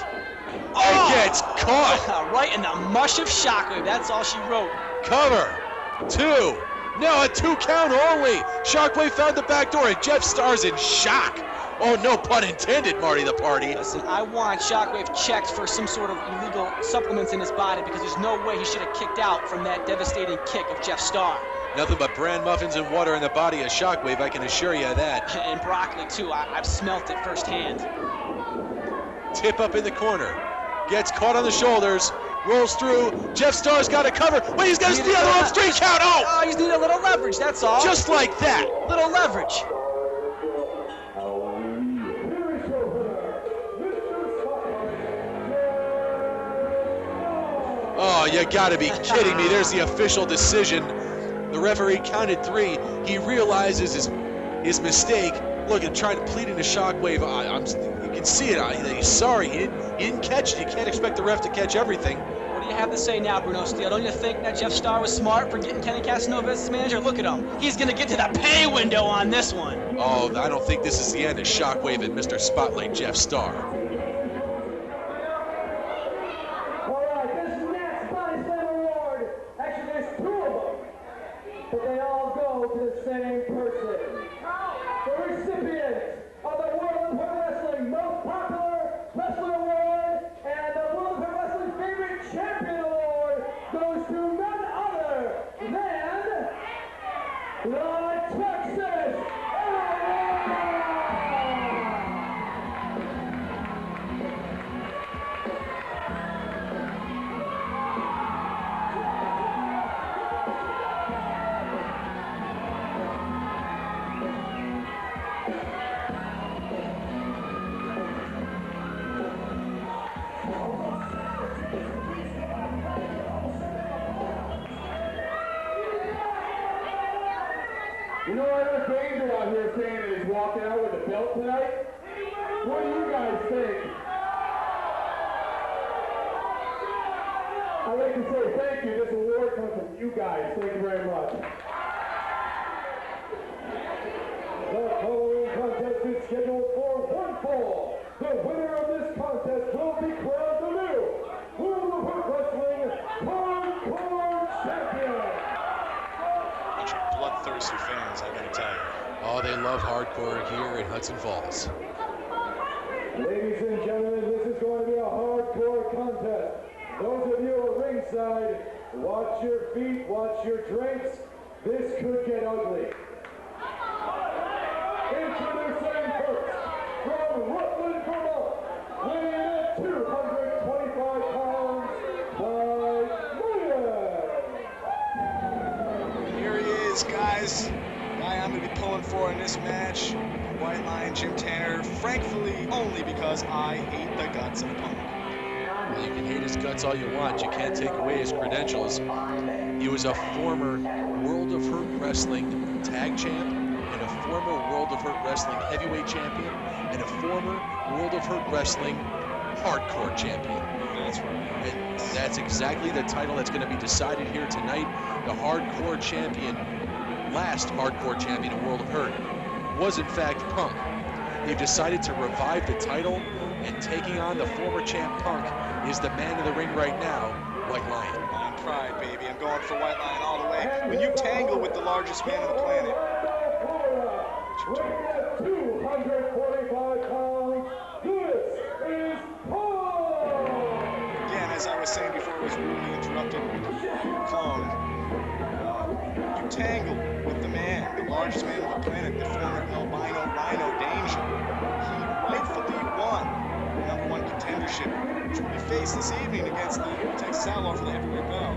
Oh! Gets caught. Right in the mush of Shockwave. That's all she wrote. Cover. 2. No, a 2 count only. Shockwave found the back door, and Jeff Starr's in shock. Oh, no pun intended, Marty the Party. Listen, I want Shockwave checked for some sort of illegal supplements in his body because there's no way he should have kicked out from that devastating kick of Jeff Starr. Nothing but bran muffins and water in the body of Shockwave, I can assure you of that. And broccoli, too. I've smelt it firsthand. Tip up in the corner. Gets caught on the shoulders. Rolls through. Jeff Starr's got a cover. Wait, he's got the other one. Straight count. Oh! He's need a little leverage, that's all. Just like that. Little leverage. Oh, you gotta be kidding me. There's the official decision. The referee counted 3. He realizes his mistake. Look, and trying to plead into Shockwave. You can see it. He's sorry. He didn't catch it. You can't expect the ref to catch everything. What do you have to say now, Bruno Steele? Don't you think that Jeff Starr was smart for getting Kenny Casanova as his manager? Look at him. He's going to get to the pay window on this one. Oh, I don't think this is the end of Shockwave and Mr. Spotlight Jeff Starr. But they all go to the same person. The recipient of the World of Pro Wrestling Most Popular Wrestler Award and the World of Pro Wrestling Favorite Champion Award goes to none other than the Texas Outlaw! You know, I heard Danger out here saying that he's walking out with a belt tonight. What do you guys think? I'd like to say thank you. This award comes from you guys. Thank you very much. The following contest is scheduled for one fall. The winner of this contest will be crowned the new World of Pro Wrestling Hardcore Champion. Bloodthirsty fans, I gotta tell you. Oh, they love hardcore here in Hudson Falls. Ladies and gentlemen, this is going to be a hardcore contest. Those of you at ringside, watch your feet, watch your drinks. This could get ugly. Introducing first, from Rutland, Vermont, weighing in at 225 pounds, Here he is, guys. Guy I'm gonna be pulling for in this match, White Lion Jim Tanner, frankly only because I hate the guts of Punk. Well, you can hate his guts all you want. You can't take away his credentials. He was a former World of Hurt Wrestling tag champ, and a former World of Hurt Wrestling heavyweight champion, and a former World of Hurt Wrestling hardcore champion. That's right. And that's exactly the title that's going to be decided here tonight. The hardcore champion, last hardcore champion in World of Hurt, was in fact Punk. They've decided to revive the title, and taking on the former champ Punk is the man in the ring right now, White Lion. Lion pride, baby. I'm going for White Lion all the way. When you tangle with the largest man on the planet. weighing at 245 pounds, this is Punk! Again, as I was saying before, I was rudely interrupted. Clone. You tangle with the man, the largest man on the planet, the former albino rhino Danger. He rightfully won the #1 contendership, which will be faced this evening against the Texas Outlaw for the heavyweight belt.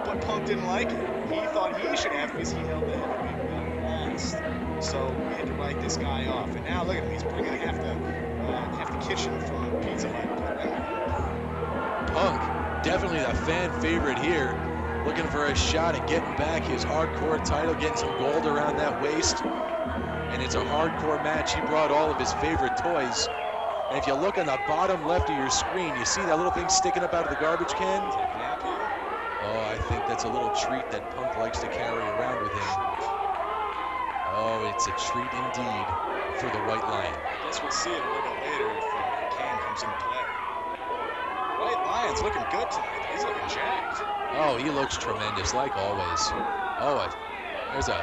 But Punk didn't like it. He thought he should have because he held the heavyweight belt last. So we had to write this guy off. And now look at him, he's bringing half the kitchen from Pizza Hut. Punk, definitely the fan favorite here. Looking for a shot at getting back his hardcore title, getting some gold around that waist. And it's a hardcore match. He brought all of his favorite toys. And if you look on the bottom left of your screen, you see that little thing sticking up out of the garbage can? Oh, I think that's a little treat that Punk likes to carry around with him. Oh, it's a treat indeed for the White Lion. I guess we'll see it a little bit later if Cam comes into play. White Lion's looking good tonight. He's looking jacked. Oh, he looks tremendous, like always. Oh, there's a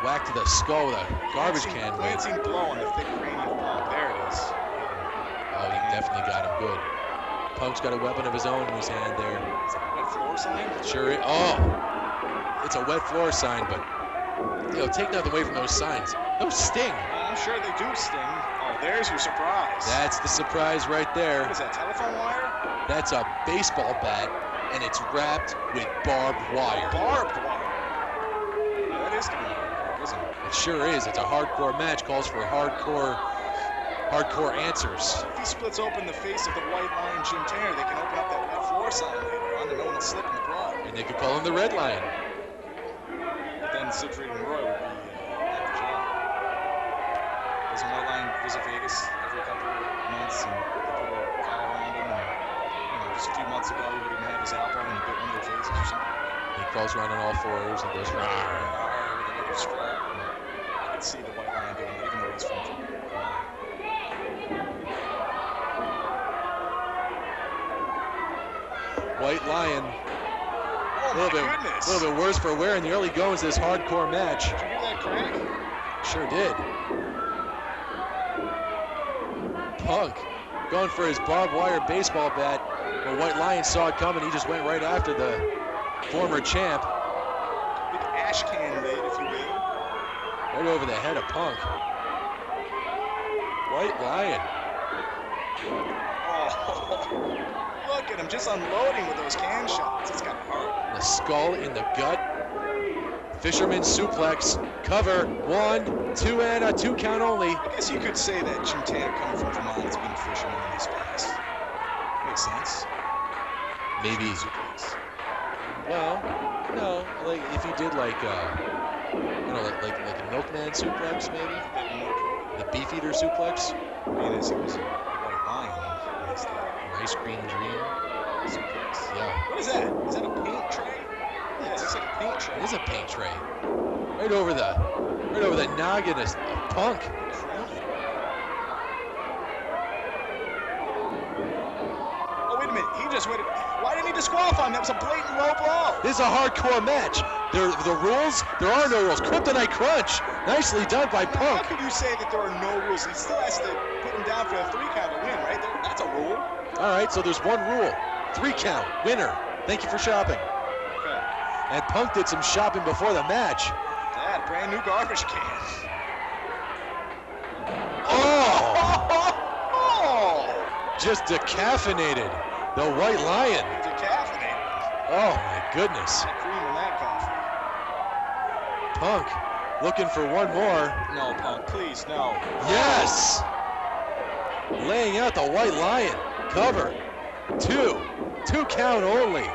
whack to the skull with a garbage can. Glancing blow on the thick cranium of Punk. There it is. Oh, he definitely got him good. Punk's got a weapon of his own in his hand there. Is that a wet floor sign? Sure is. Oh, it's a wet floor sign, but take nothing away from those signs. Those sting. I'm sure they do sting. Oh, there's your surprise. That's the surprise right there. What is that, telephone wire? That's a baseball bat, and it's wrapped with barbed wire. Barbed wire? Yeah, that is kind of hardcore, isn't it? It sure is. It's a hardcore match. Calls for hardcore answers. If he splits open the face of the White Lion Jim Tanner, they can open up that wet floor sign later on, and no one will slip in the blood. And they could call him the Red Lion. But then Siegfried and Roy would be at the job. Doesn't White Lion visit Vegas every couple of months and they put a collar around him? And just a few months ago he didn't have his elbow and he bit one of their faces or something. He crawls around on all fours and goes rawr. With a little strap. I can see the White Lion doing it, even though he's from Vermont. White Lion. Oh my goodness. A little bit worse for wear in the early goings of this hardcore match. Did you hear that crack? Sure did. Punk going for his barbed wire baseball bat. But White Lion saw it coming. He just went right after the former champ. Big ash can raid, if you will. Right over the head of Punk. White Lion. Oh, look at him just unloading with those can shots. It's got heart. The skull in the gut. Fisherman suplex. Cover. 1, 2, and a 2 count only. I guess you could say that Jim Tanner coming from Vermont has been a fisherman in this place. Makes sense. Maybe. Well, no. Like if he did like like a milkman suplex, maybe. The beefeater suplex. I mean, as he was a White Lion, he's the Ice cream dream suplex. Yeah. What is that? Is that a paint tray? Yeah, it looks like a paint tray. It is a paint tray. Right over the noggin of Punk. Oh, wait a minute. He just waited. Why didn't he disqualify him? That was a blatant low blow. This is a hardcore match. The rules, there are no rules. Kryptonite Crunch. Nicely done by Punk. How could you say that there are no rules? He still has to put him down for a 3 count to win, right? That's a rule. All right, so there's one rule. 3 count. Winner. Thank you for shopping. Okay. And Punk did some shopping before the match. That brand new garbage can. Oh! Just decaffeinated the White Lion. Decaffeinated. Oh my goodness. That cream in that coffee. Punk looking for one more. No, Punk, please, no. Yes! Laying out the White Lion. Cover. 2 count only.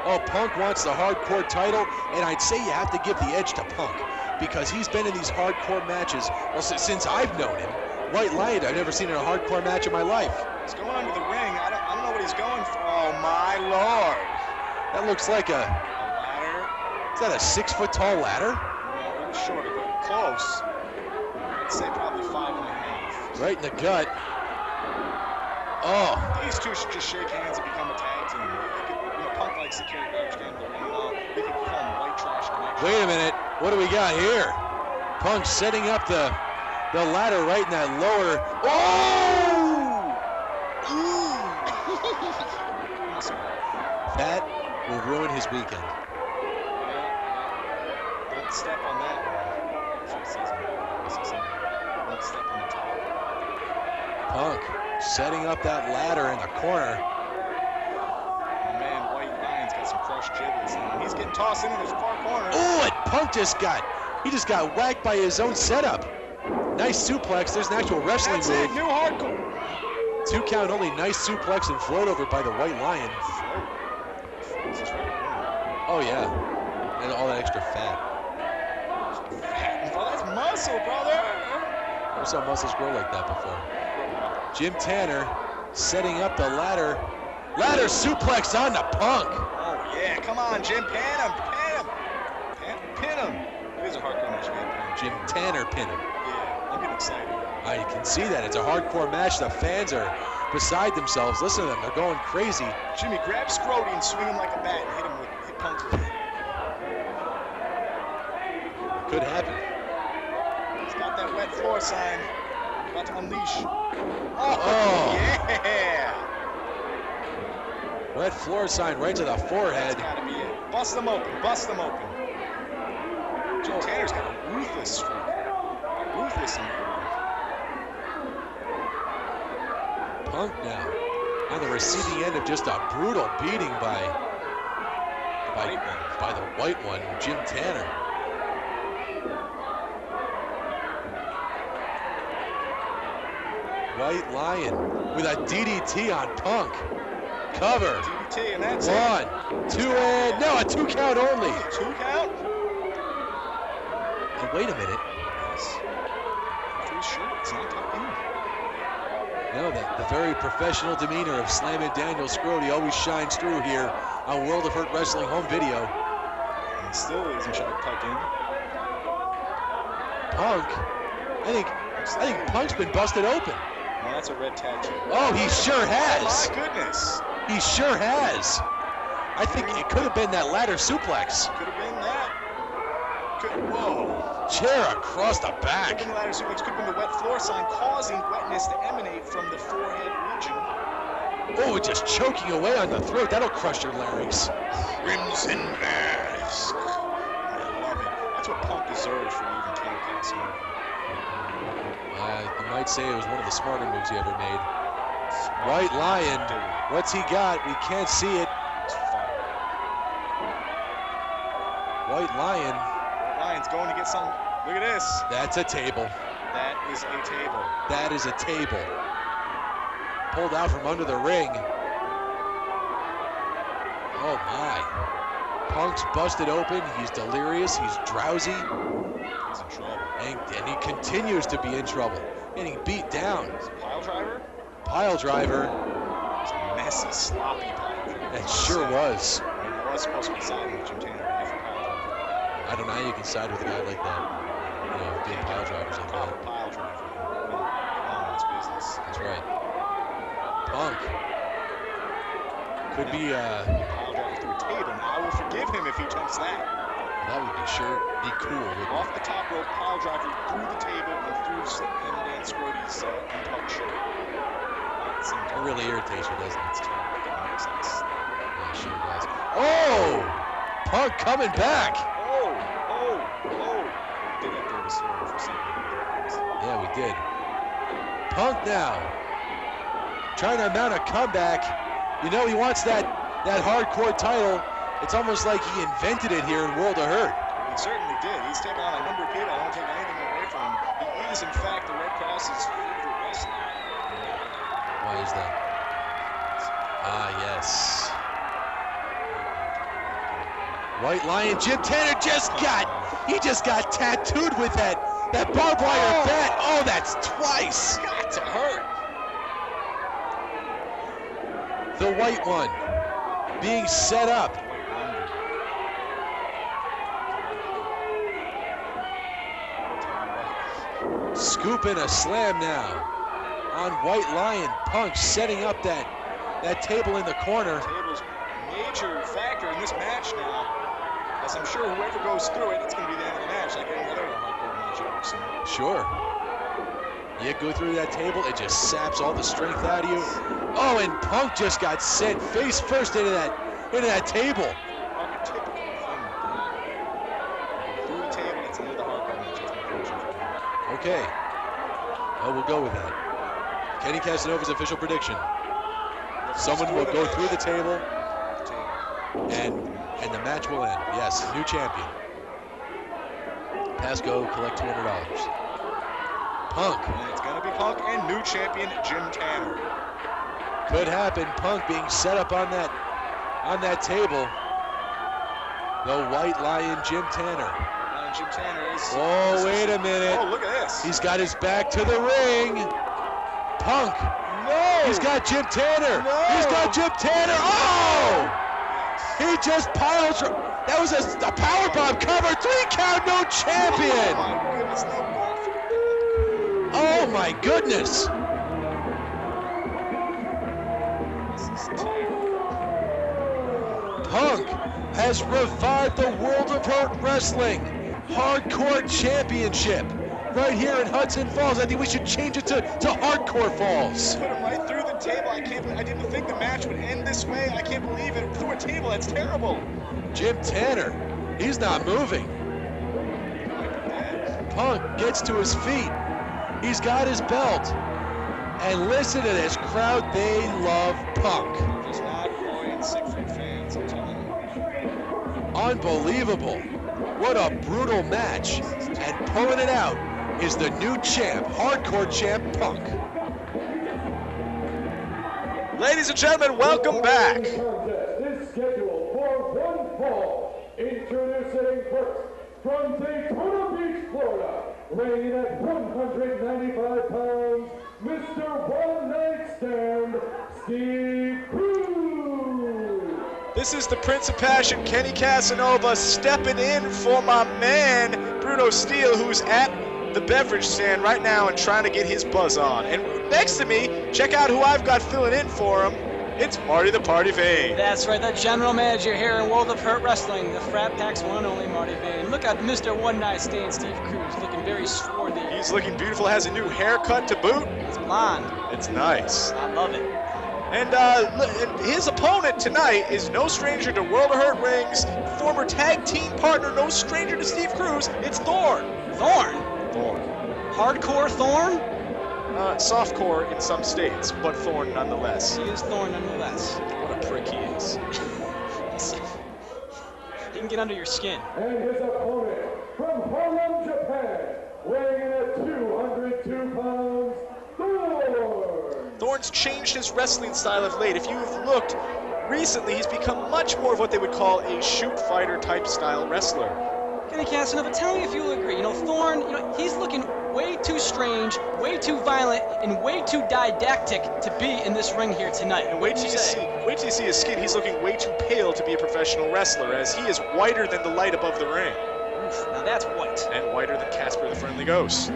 Oh, Punk wants the hardcore title, and I'd say you have to give the edge to Punk because he's been in these hardcore matches since I've known him. White Lion, I've never seen in a hardcore match in my life. He's going under the ring. I don't know what he's going for. Oh, my Lord. That looks like a ladder. Is that a 6-foot tall ladder? No, it was shorter, but close. I'd say probably 5.5. Right in the gut. Oh. These two should just shake hands and become a tag team. Punk likes to carry garbage can to the ring. We could call them White Trash Connection. Wait a minute. What do we got here? Punk setting up the ladder right in that lower. Oh! Ooh! That will ruin his weekend. Yeah. Don't step on that one. Don't step on the top. Punk setting up that ladder in the corner. My man, White Lion's got some crushed jiggles. And he's getting tossed into this far corner. Oh, and Punk just got whacked by his own setup. Nice suplex. There's an actual wrestling That's move. it, new hardcore. 2 count only. Nice suplex and float over by the White Lion. Oh yeah, and all that extra fat. Oh, that's muscle, brother. Never saw muscles grow like that before. Jim Tanner setting up the ladder. Ladder suplex on the Punk. Oh yeah, come on, Jim, pin him. Pin him. It is a hardcore match, man. Jim Tanner pin him. Yeah, I'm getting excited. I can see that. It's a hardcore match. The fans are beside themselves. Listen to them. They're going crazy. Jimmy, grab Scrody and swing him like a bat and hit Punk with it. Could happen. He's got that wet floor sign. About to unleash. Oh. Yeah! Wet floor sign right to the forehead. That's gotta be it. Bust them open. Bust them open. Jim Tanner's got a ruthless streak. Ruthless in Punk now on the receiving end of just a brutal beating by the white one, Jim Tanner. White Lion with a DDT on Punk. Cover. DDT, and that's 1, 2, and no, a 2 count only. it. 2 count? And wait a minute. Yes. Pretty sure it's not top in. No, the very professional demeanor of Slammin' Daniel Scrody always shines through here on World of Hurt Wrestling home video. And he still isn't shot tucked in. Punk, I think Punk's been busted open. No, that's a red tattoo. Oh, he sure has. My goodness. He sure has. I think it could have been that ladder suplex. Could have been that. Whoa. Chair across the Could back. have been the ladder suplex. Could have been the wet floor sign causing wetness to emanate from the forehead region. Oh, just choking away on the throat. That'll crush your larynx. Crimson Mask. I love it. That's what Punk deserves for leaving King Casanova. You might say it was one of the smarter moves he ever made. White Lion, what's he got? We can't see it. White Lion. Lion's going to get some. Look at this. That's a table. That is a table. That is a table. Pulled out from under the ring. Oh my. Punk's busted open. He's delirious. He's drowsy. He's in trouble. And he continues to be in trouble. Getting beat down. Pile driver? Pile driver. It's a messy, sloppy pile driver. It sure was. It was supposed to be siding with Jim Tanner. Different pile driver. I don't know how you can side with a guy like that. You know, doing pile drivers like Proper that. pile driver. On its business. That's right. Punk. Could be, Pile driver through a table. Now, I will forgive him if he attempts that. that would be cool. wouldn't it? Off the top rope, pile driver through the table and through Dan Scrody's untucked shirt. It really irritates you, doesn't it? That makes sense. Yeah, it sure does. Oh! Punk coming back! Oh! Did that throw his sword for some reason. Yeah, we did. Punk now. Trying to mount a comeback. You know, he wants that hardcore title. It's almost like he invented it here in World of Hurt. He certainly did. He's taken on a number of people. I don't take anything away from him. He is, in fact, the Red Cross's favorite wrestler. Why is that? Ah, yes. White Lion, Jim Tanner just got tattooed with that barbed wire bat. Oh, that's twice. Got to hurt. The white one being set up. Scooping a slam now on White Lion. Punk setting up that table in the corner. Table's a major factor in this match now. As I'm sure whoever goes through it, it's going to be the end of the match, like any other hardcore match I've seen. Sure. You go through that table, it just saps all the strength out of you. Oh, and Punk just got sent face first into that table. Archetypical thing. Through the table, it's another hardcore match. That's my prediction for that. Okay. Well, we'll go with that. Kenny Casanova's official prediction. Someone will go through the table, and the match will end. Yes, new champion. Pasco, collect $200. Punk. And it's going to be Punk and new champion Jim Tanner. Could happen. Punk being set up on that table. The White Lion Jim Tanner. Jim Tanner is... Oh, wait a minute. Oh, look at this. He's got his back to the ring. Punk. No. He's got Jim Tanner. No. He's got Jim Tanner. Oh! He just That was a powerbomb cover. 3 count, no champion. Oh my goodness. Punk has revived the World of Hurt Wrestling Hardcore Championship right here in Hudson Falls. I think we should change it to Hardcore Falls. Put him right through the table. I didn't think the match would end this way. I can't believe it. Through a table, that's terrible. Jim Tanner, he's not moving. Punk gets to his feet. He's got his belt. And listen to this crowd, they love Punk. Just not annoying Siegfried fans, I'm telling you. Unbelievable. What a brutal match. And pulling it out is the new champ, hardcore champ Punk. Ladies and gentlemen, welcome back. Contest is scheduled for one fall. Introducing first from Daytona Beach, Florida, weighing in at 195 pounds, Mr. One Night Stand, Steve Kruz. This is the Prince of Passion, Kenny Casanova, stepping in for my man, Bruno Steele, who's at the beverage stand right now and trying to get his buzz on. And next to me, check out who I've got filling in for him. It's Marty the Party Vane. That's right, the general manager here in World of Hurt Wrestling, the Frat Pack's one and only Marty Vane. Look at Mr. One Night Stand, Steve Kruz, looking very swarthy. He's looking beautiful, has a new haircut to boot. It's blonde. It's nice. I love it. And his opponent tonight is no stranger to World of Hurt rings, former tag team partner, no stranger to Steve Kruz. It's Thornn. Thornn? Thornn. Hardcore Thornn? Softcore in some states, but Thornn nonetheless. He is Thornn nonetheless. What a prick he is. He can get under your skin. And his opponent from Harlem, Japan, weighing in at 202 pounds, Thornn. Thornn's changed his wrestling style of late. If you've looked recently, he's become much more of what they would call a shoot fighter type style wrestler. Kenny Casanova, tell me if you'll agree. You know, Thornn, he's looking way too strange, way too violent, and way too didactic to be in this ring here tonight. And wait till you see his skin. He's looking way too pale to be a professional wrestler, as he is whiter than the light above the ring. Oof, now that's white. And whiter than Casper the Friendly Ghost.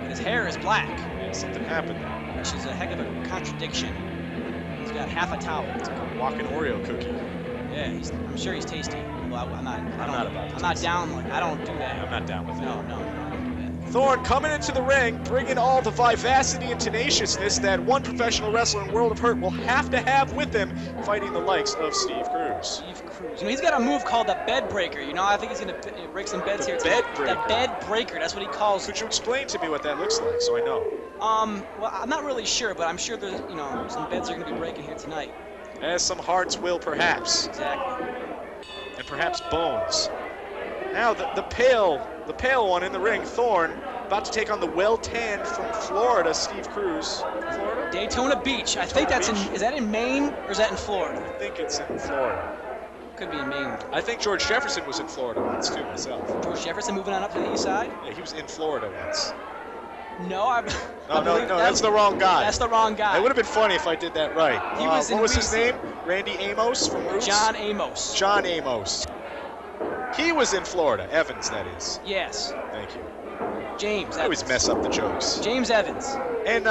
But his hair is black. Yeah, something happened there. Which is a heck of a contradiction. He's got half a towel. It's like a walking Oreo cookie. Yeah, I'm sure he's tasty. Well, I don't do that. I'm not down with it. No, I don't do that. Thornn coming into the ring, bringing all the vivacity and tenaciousness that one professional wrestler in World of Hurt will have to have with him, fighting the likes of Steve Kruz. Steve Kruz. He's got a move called the bed breaker. I think he's going to break some beds here today. The bed breaker, that's what he calls it. Could you explain to me what that looks like, so I know? Well, I'm not really sure, but I'm sure there's, some beds are going to be breaking here tonight. As some hearts will, perhaps. Exactly. And perhaps bones. Now the pale one in the ring, Thornn, about to take on the well-tanned from Florida, Steve Kruz. Florida? Daytona Beach. I think that's is that in Maine or is that in Florida? I think it's in Florida. Could be in Maine. I think George Jefferson was in Florida once too, myself. George Jefferson moving on up to the east side? Yeah, he was in Florida once. No, No, that's the wrong guy. That's the wrong guy. It would have been funny if I did that right. What was his name? Randy Amos from Roots? John Amos. John Amos. He was in Florida. Evans, that is. Yes. Thank you. James I always mess up the jokes. James Evans. And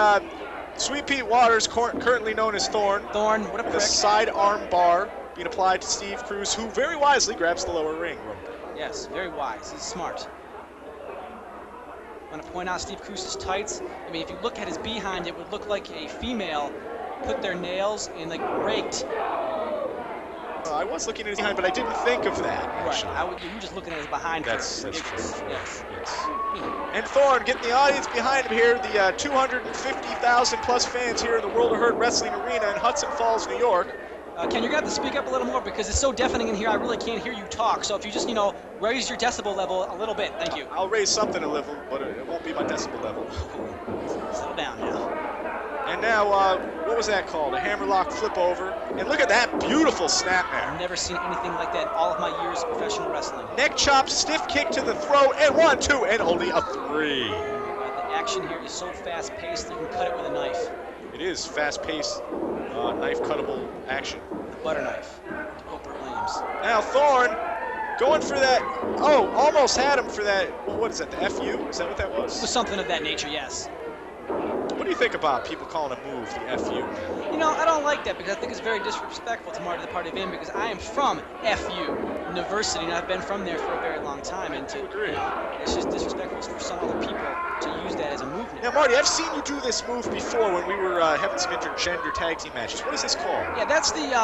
Sweet Pete Waters, currently known as Thornn. Thornn, what a prick. The side arm bar being applied to Steve Kruz, who very wisely grabs the lower ring rope. Yes, very wise. He's smart. I want to point out Steve Kruz's tights. I mean, if you look at his behind, it would look like a female put their nails and raked. I was looking at his behind, but I didn't think of that. Actually. Right. You were just looking at his behind. That's true. Yes. And Thornn getting the audience behind him here, the 250,000 plus fans here in the World of Hurt Wrestling Arena in Hudson Falls, New York. Ken, you're going to have to speak up a little more because it's so deafening in here, I really can't hear you talk. So if you just, raise your decibel level a little bit. Thank you. I'll raise something a level, but it won't be my decibel level. Settle down now. And now, what was that called? A hammerlock flip over. And look at that beautiful snapmare. I've never seen anything like that in all of my years of professional wrestling. Neck chop, stiff kick to the throat, and 1, 2, and only a 3. The action here is so fast-paced, you can cut it with a knife. It is fast-paced, knife-cuttable action. The butter knife. To Now Thornn going for that. Oh, almost had him for that. What is that, the FU? Is that what that was? It was something of that nature, yes. What do you think about people calling a move the FU? You know, I don't like that because I think it's very disrespectful to Marty the Party Van because I am from FU University and I've been from there for a very long time. And to, Agree. you know, it's just disrespectful for some other people to use that as a move Now, Marty, I've seen you do this move before when we were having some intergender tag team matches. What is this called? Yeah, that's the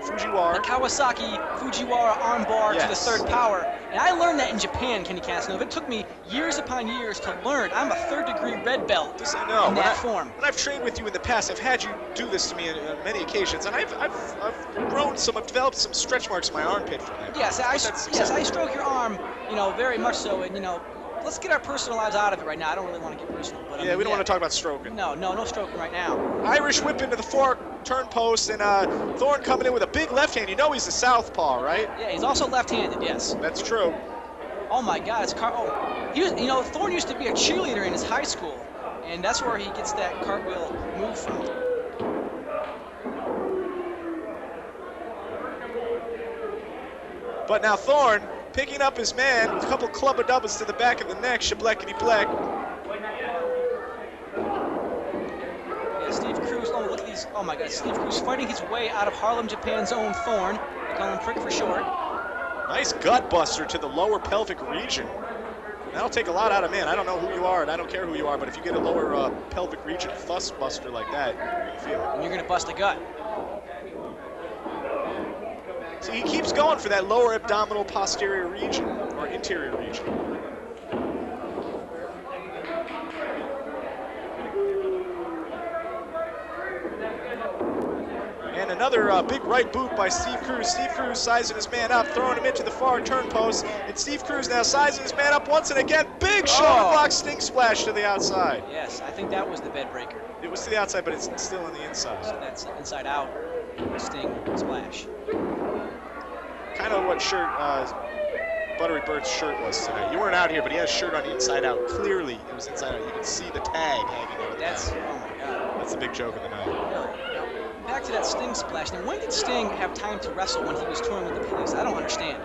Fujiwara. Kawasaki Fujiwara armbar to the third power. And I learned that in Japan, Kenny Casanova. It took me years upon years to learn. I'm a third-degree red belt I know. in that form. When I've trained with you in the past, I've had you do this to me on many occasions, and I've developed some stretch marks in my armpit from that. Yes, I stroke your arm, you know, very much so, and you know, let's get our personal lives out of it right now. I don't really want to get personal, but Yeah, we don't want to talk about stroking. No stroking right now. Irish whip into the far turn post, and Thornn coming in with a big left hand. You know he's a southpaw, right? Yeah, he's also left-handed. Yes. That's true. Oh my God, it's you know, Thornn used to be a cheerleader in his high school, and that's where he gets that cartwheel move from. But now Thornn picking up his man with a couple club of doubles to the back of the neck, shableckety-bleck. Yeah, Steve Kruz, oh look at these, oh my God, Steve Kruz fighting his way out of Harlem, Japan's own Thornn. They call him Prick for short. Nice gut buster to the lower pelvic region. That'll take a lot out of man. I don't know who you are, and I don't care who you are, but if you get a lower pelvic region fuss buster like that, you're going to feel it. And you're going to bust a gut. See, he keeps going for that lower abdominal posterior region, or interior region. And another big right boot by Steve Kruz. Steve Kruz sizing his man up, throwing him into the far turn post. And Steve Kruz now sizing his man up once and again. Big shoulder block sting splash to the outside. Yes, I think that was the bed breaker. It was to the outside, but it's still on the inside. So that's inside out sting splash. Kind of what shirt Buttery Bert's shirt was tonight. You weren't out here, but he has a shirt on inside out. Clearly, it was inside out. You can see the tag hanging out. That's, oh my God. That's the big joke of the night. Really? Back to that Sting splash. Now, when did Sting have time to wrestle when he was touring with the Police? I don't understand.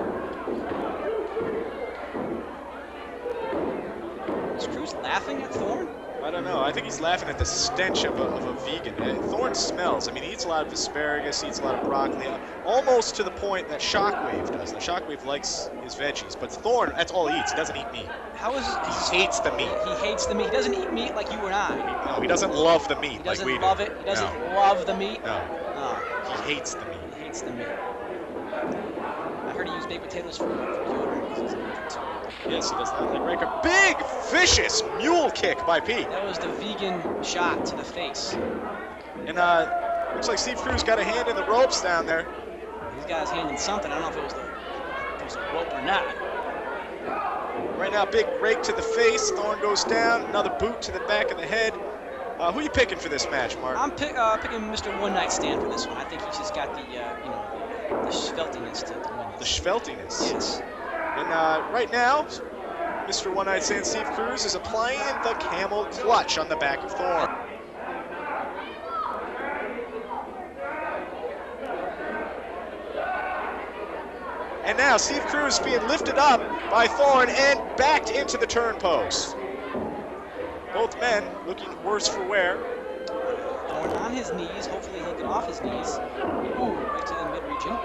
Is Kruz laughing at Thornn? I don't know. I think he's laughing at the stench of a vegan. Thornn smells. I mean, he eats a lot of asparagus, he eats a lot of broccoli, almost to the point that Shockwave does. Now, Shockwave likes his veggies, but Thornn, that's all he eats. He doesn't eat meat. How is He hates the meat. He hates the meat. He doesn't eat meat like you and I. No, he doesn't love the meat He doesn't like we love do. it. He doesn't love the meat. No. Oh, He hates the meat. he hates the meat. I heard he used baked potatoes for deodorant because he's allergic to it. Yes, he does not like breaker. Big, vicious mule kick by Pete. That was the vegan shot to the face. And looks like Steve Kruz got a hand in the ropes down there. He's got his hand in something. I don't know if it was a rope or not. Right now, big rake to the face. Thornn goes down. Another boot to the back of the head. Who are you picking for this match, Mark? I'm picking Mr. One Night Stand for this one. I think he's just got the, the schveltiness to win The this. schveltiness. Yes. And right now, Mr. One Night Stand Steve Kruz is applying the camel clutch on the back of Thornn. And now Steve Kruz being lifted up by Thornn and backed into the turn post. Both men looking worse for wear. Thornn on his knees. Hopefully he'll get off his knees. Ooh, right to the mid-region.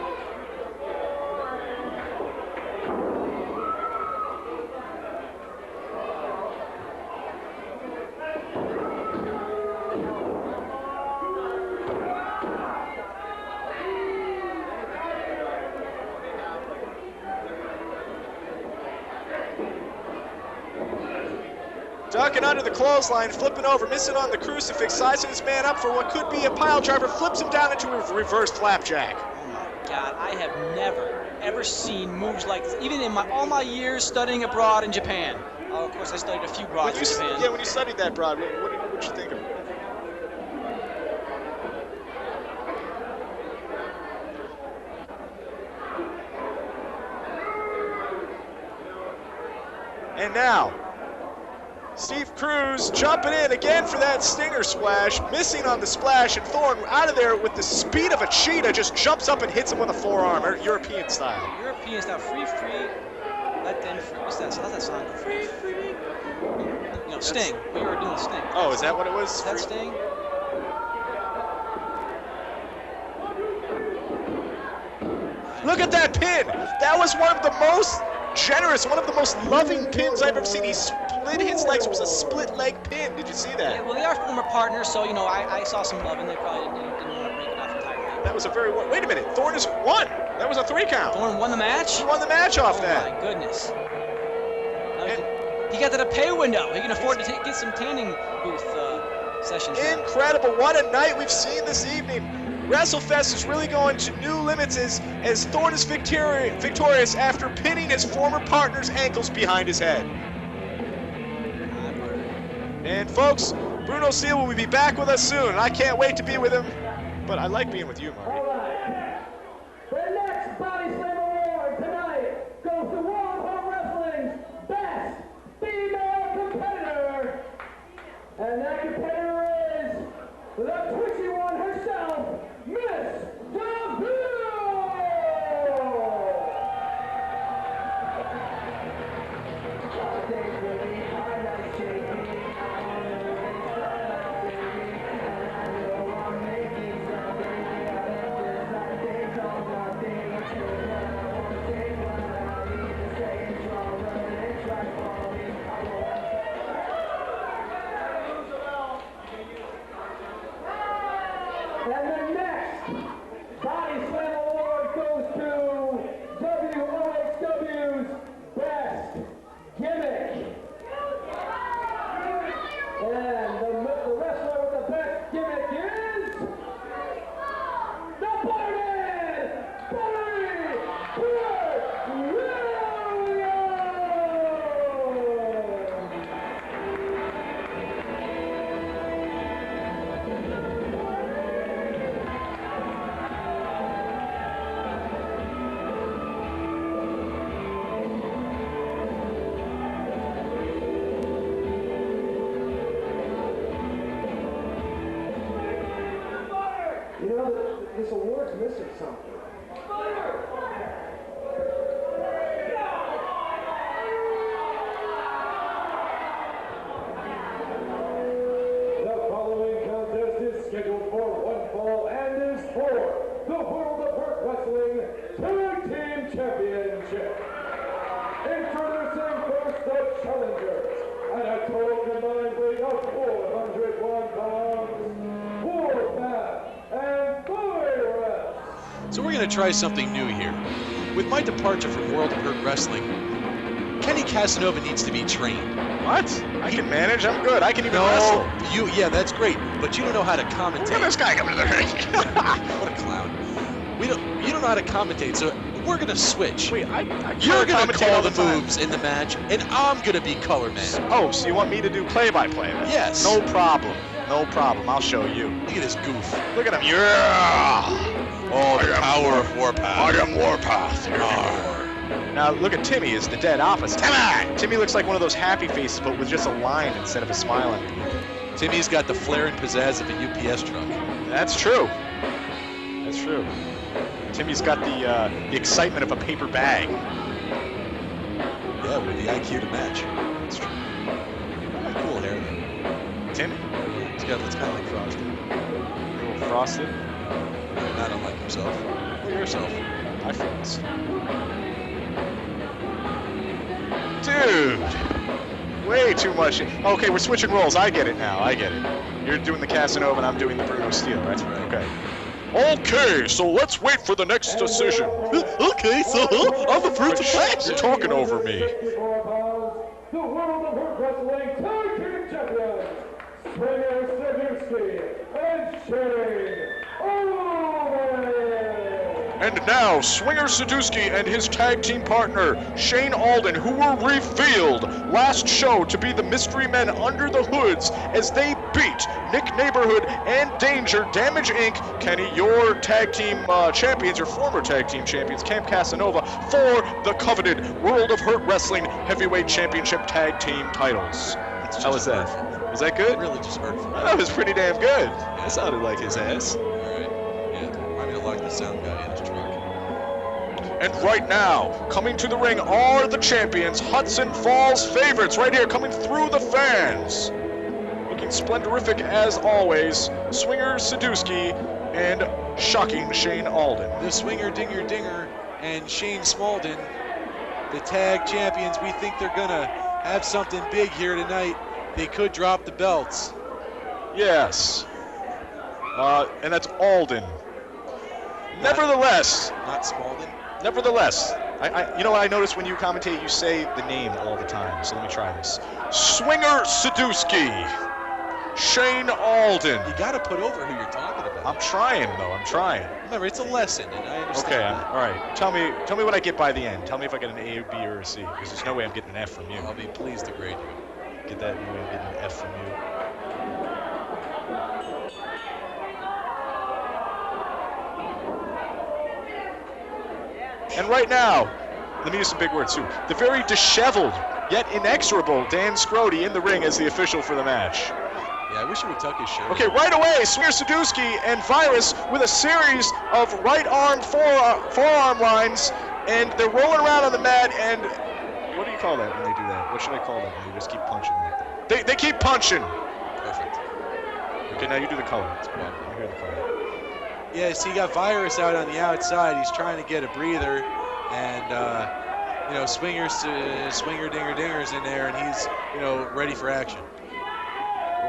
Ducking under the clothesline, flipping over, missing on the crucifix, sizing his man up for what could be a pile driver, flips him down into a reverse flapjack. Oh my God, I have never, ever seen moves like this, even in all my years studying abroad in Japan. Oh, of course, I studied a few broads in Japan. Yeah, when you studied that, Brod, what did you think of it? And now, Steve Kruz jumping in again for that stinger splash, missing on the splash, and Thornn out of there with the speed of a cheetah, just jumps up and hits him with a forearm, European style. European style, free, let them free. What's that? How's that song? Free. You know, Sting. We were doing Sting. Oh, is that what it was? Is that Sting? Look at that pin. That was one of the most generous, one of the most loving pins I've ever seen. He split his legs. It was a split leg pin. Did you see that? Yeah, well, they are former partners, so, you know, I saw some love, and they probably didn't want to break it off entirely. That was a very... Wait a minute. Thornn has won. That was a 3 count. Thornn won the match? He won the match off that. Oh, my goodness. He got to the pay window. He can afford to get some tanning booth sessions. Incredible. What a night we've seen this evening. WrestleFest is really going to new limits as Thornn is victorious after pinning his former partner's ankles behind his head. And folks, Bruno Steele will be back with us soon. I can't wait to be with him, but I like being with you, Marty. All right. The next Body Slam Award tonight goes to WOHW Wrestling's Best Female Competitor. And that competitor is the twitchy one herself, Miss Deville! And the next Body Slam Award goes to WOHW's Best Gimmick. And the wrestler with the best gimmick is the Buttery! You know, this award's missing something. The following contest is scheduled for one fall and is for the World of Hurt Wrestling Tag Team Championship. Introducing first the challengers at a total combined weight of 401 pounds, Warpath and Buttery. So we're going to try something new here. With my departure from World of Hurt Wrestling, Kenny Casanova needs to be trained. What? I can manage. I'm good. I can even wrestle. Yeah, that's great, but you don't know how to commentate. Look at this guy coming to the ring. What a clown. You don't know how to commentate, so we're going to switch. Wait, You're going to call the moves in the match, and I'm going to be color man. Oh, so you want me to do play-by-play? Yes. No problem. No problem. I'll show you. Look at this goof. Look at him. Yeah. Oh, the power of Warpath. I am Warpath. Now look at Timmy is the dead opposite. Timmy looks like one of those happy faces, but with just a line instead of a smiling. Timmy's got the flair and pizzazz of a UPS truck. That's true. That's true. Timmy's got the excitement of a paper bag. Yeah, with the IQ to match. That's true. Cool hair though. Timmy? It's kind of like Frosty. A little frosted. Not unlike himself. Or yourself. I frost. Dude! Way too much. Okay, we're switching roles. I get it now. I get it. You're doing the Casanova and I'm doing the Bruno Steele, right? Okay. Okay, so let's wait for the next decision. Okay, so I'm the first to match. You're talking over me. The World of Hurt Wrestling Tag Team Champions, Sidusky and Shane Alden. And now, Swinger Sidusky and his tag team partner, Shane Alden, who were revealed last show to be the mystery men under the hoods as they beat Nick Neighborhood and Danger, Damage Inc., Kenny, your tag team champions, your former tag team champions, Camp Casanova, for the coveted World of Hurt Wrestling Heavyweight Championship Tag Team titles. How was that? Was that good? Really just hurtful. That was pretty damn good. That sounded like his ass. All right. Yeah. Remind me to lock the sound guy in his truck. And right now, coming to the ring are the champions, Hudson Falls favorites, right here, coming through the fans. Looking splendorific as always, Swinger Sidusky and shocking Shane Alden. The Swinger Dinger Dinger and Shane Smalden, the tag champions. We think they're gonna have something big here tonight. They could drop the belts. Yes. And that's Alden. Nevertheless. Not Smalden? Nevertheless, you know what I noticed when you commentate, you say the name all the time, so let me try this. Swinger Sidusky, Shane Alden. You gotta put over who you're talking about. I'm trying, though, I'm trying. Remember, it's a lesson, and I understand. Okay, all right. Tell me what I get by the end. Tell me if I get an A, B, or a C, because there's no way I'm getting an F from you. I'll be pleased to grade you. Get that? No way I'm getting an F from you. And right now, let me use some big words too. The very disheveled, yet inexorable Dan Scrody in the ring as the official for the match. Yeah, I wish he would tuck his shirt. Okay, right away, Swinger Sidusky and Virus with a series of right arm, forearm lines, and they're rolling around on the mat, and what do you call that when they do that? What should I call that when they just keep punching like that? They keep punching. Perfect. Okay, now you do the color. It's cool. I hear the color. Yeah, so you got Virus out on the outside. He's trying to get a breather, and Swinger Dinger Dinger's in there, and he's ready for action.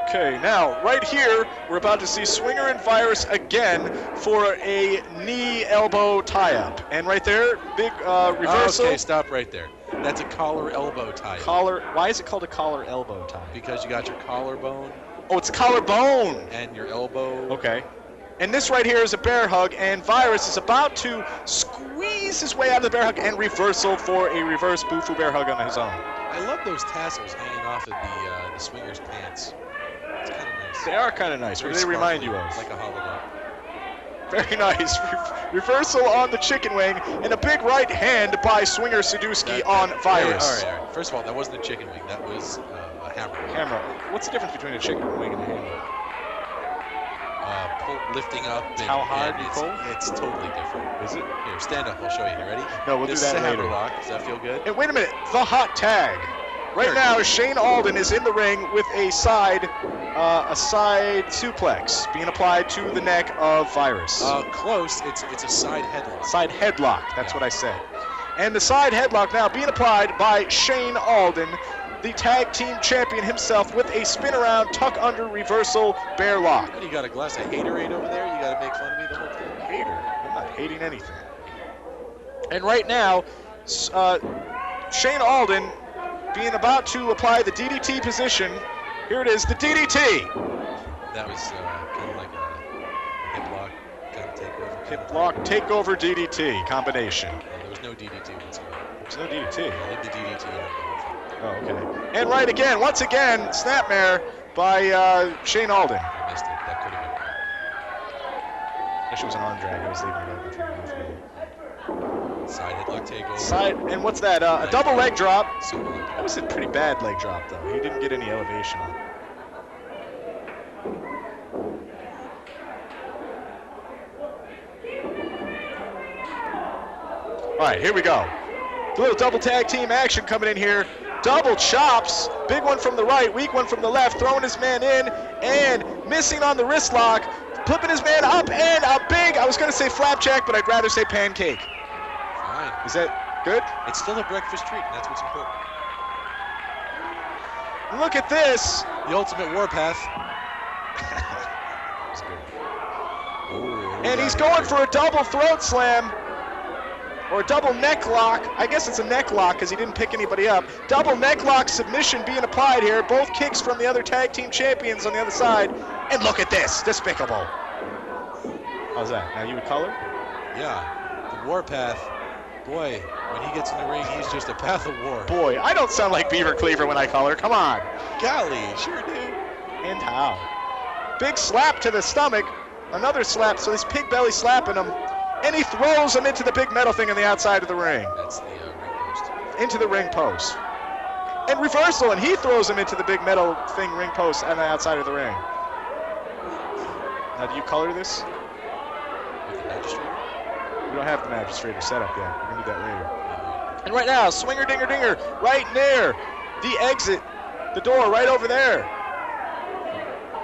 Okay, now right here we're about to see Swinger and Virus again for a knee elbow tie-up, and right there, big reversal. Okay, stop right there. That's a collar elbow tie. Collar. Why is it called a collar elbow tie? Because you got your collarbone. Oh, it's collarbone. And your elbow. Okay. And this right here is a bear hug, and Virus is about to squeeze his way out of the bear hug and reversal for a reverse Bufu bear hug on his own. I love those tassels hanging off of the swinger's pants. It's kind of nice. They are kind of nice. What do they remind you of? Like a hologram. Very nice. Reversal on the chicken wing, and a big right hand by Swinger Sidusky on Virus. All right. First of all, that wasn't a chicken wing. That was a hammer. Hammer. What's the difference between a chicken wing and a hammer? Lifting up. How hard you pull? It's totally different. Is it? Here, stand up. I'll show you. You ready? No, we'll do that later. This is a hammer lock. Does that feel good? Hey, wait a minute. The hot tag. Right now, Shane Alden is in the ring with a side suplex being applied to the neck of Virus. Close. It's a side headlock. Side headlock. That's what I said. And the side headlock now being applied by Shane Alden, the tag team champion himself, with a spin around, tuck under reversal bear lock. You got a glass of haterade over there? You got to make fun of me the whole thing? Hater? I'm not hating anything. And right now, Shane Alden being about to apply the DDT position. Here it is, the DDT. That was kind of like a hip lock kind of takeover. Hip lock takeover DDT combination. Yeah, there was no DDT whatsoever. There's no DDT. Yeah, leave the DDT out. Oh, okay. And right again, once again, snapmare by Shane Alden. I missed it. That could have been. Actually, it was an arm drag. I was leaving it open. Side headlock takeover. Side, and what's that? A double leg drop. So That was a pretty bad leg drop, though. He didn't get any elevation on it. All right, here we go. A little double tag team action coming in here. Double chops. Big one from the right, weak one from the left. Throwing his man in and missing on the wrist lock. Flipping his man up and a big, I was going to say flapjack, but I'd rather say pancake. fine. Is that good? It's still a breakfast treat, and that's what's important. Look at this. The ultimate Warpath. And he's going for a double throat slam. Or a double neck lock. I guess it's a neck lock because he didn't pick anybody up. Double neck lock submission being applied here. Both kicks from the other tag team champions on the other side. And look at this. Despicable. How's that? Now you would color? Yeah. The Warpath. Boy, when he gets in the ring, he's just a path of war. Boy, I don't sound like Beaver Cleaver when I color. Come on. Golly, sure do. And how? Big slap to the stomach. Another slap. So this pig belly slapping him. And he throws him into the big metal thing on the outside of the ring. That's the ring post. Into the ring post. And reversal, and he throws him into the big metal thing ring post on the outside of the ring. Now, do you color this? With the magistrator? We don't have the magistrator set up yet. We're going to do that later. And right now, swinger, dinger, dinger, right near the exit, the door right over there.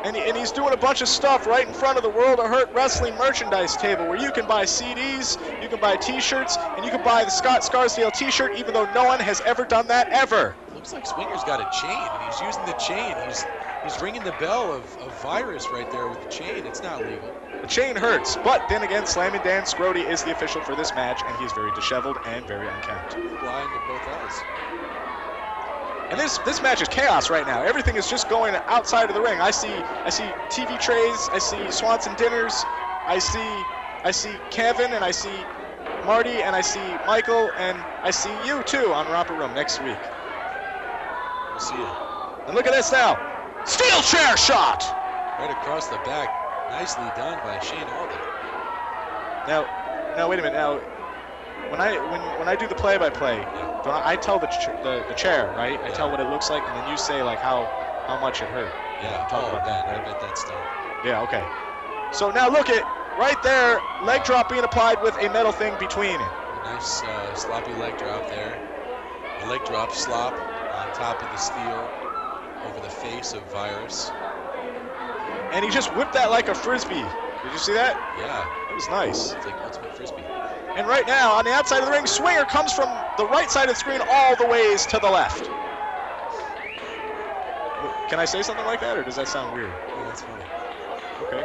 And he's doing a bunch of stuff right in front of the World of Hurt Wrestling merchandise table where you can buy CDs, you can buy t-shirts, and you can buy the Scott Scarsdale t-shirt, even though no one has ever done that ever. Looks like Swinger's got a chain, and he's using the chain. He's ringing the bell of Virus right there with the chain. It's not legal. The chain hurts, but then again, Slammin' Dan Scrody is the official for this match, and he's very disheveled and very unkempt. Blind to both eyes. And this match is chaos right now. Everything is just going outside of the ring. I see TV trays, I see Swanson dinners, I see Kevin, and I see Marty, and I see Michael, and I see you too on Romper Room next week. We'll see you. And look at this now. Steel chair shot! Right across the back. Nicely done by Shane Alden. Now wait a minute. Now, when I do the play-by-play, don't I tell the chair, right? I tell what it looks like, and then you say like how much it hurt. Yeah, talk about that. I bet that's done. Yeah, okay. So now look at right there, leg drop being applied with a metal thing between it. A nice sloppy leg drop there. A leg drop slop on top of the steel over the face of Virus. And he just whipped that like a frisbee. Did you see that? Yeah. It was nice. It's like ultimate frisbee. And right now, on the outside of the ring, Swinger comes from the right side of the screen all the ways to the left. Can I say something like that, or does that sound weird? Oh, that's funny. Okay.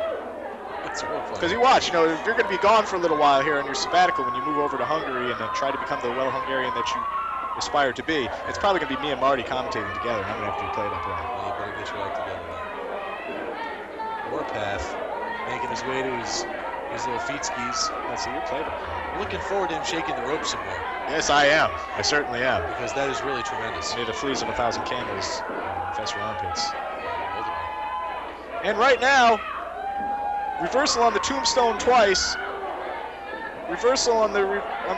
That's real funny. Because you watch, if you're going to be gone for a little while here on your sabbatical when you move over to Hungary and then try to become the well-Hungarian that you aspire to be, it's probably going to be me and Marty commentating together, and I'm going to have to play that play. Well, you better get your act together then. Warpath making his way to his little feet skis. Let's see your playbook. Looking forward to him shaking the rope some more. Yes, I am. I certainly am. Because that is really tremendous. May the fleas of 1,000 camels infest your armpits. Ultimately. And right now, reversal on the tombstone twice. Reversal on the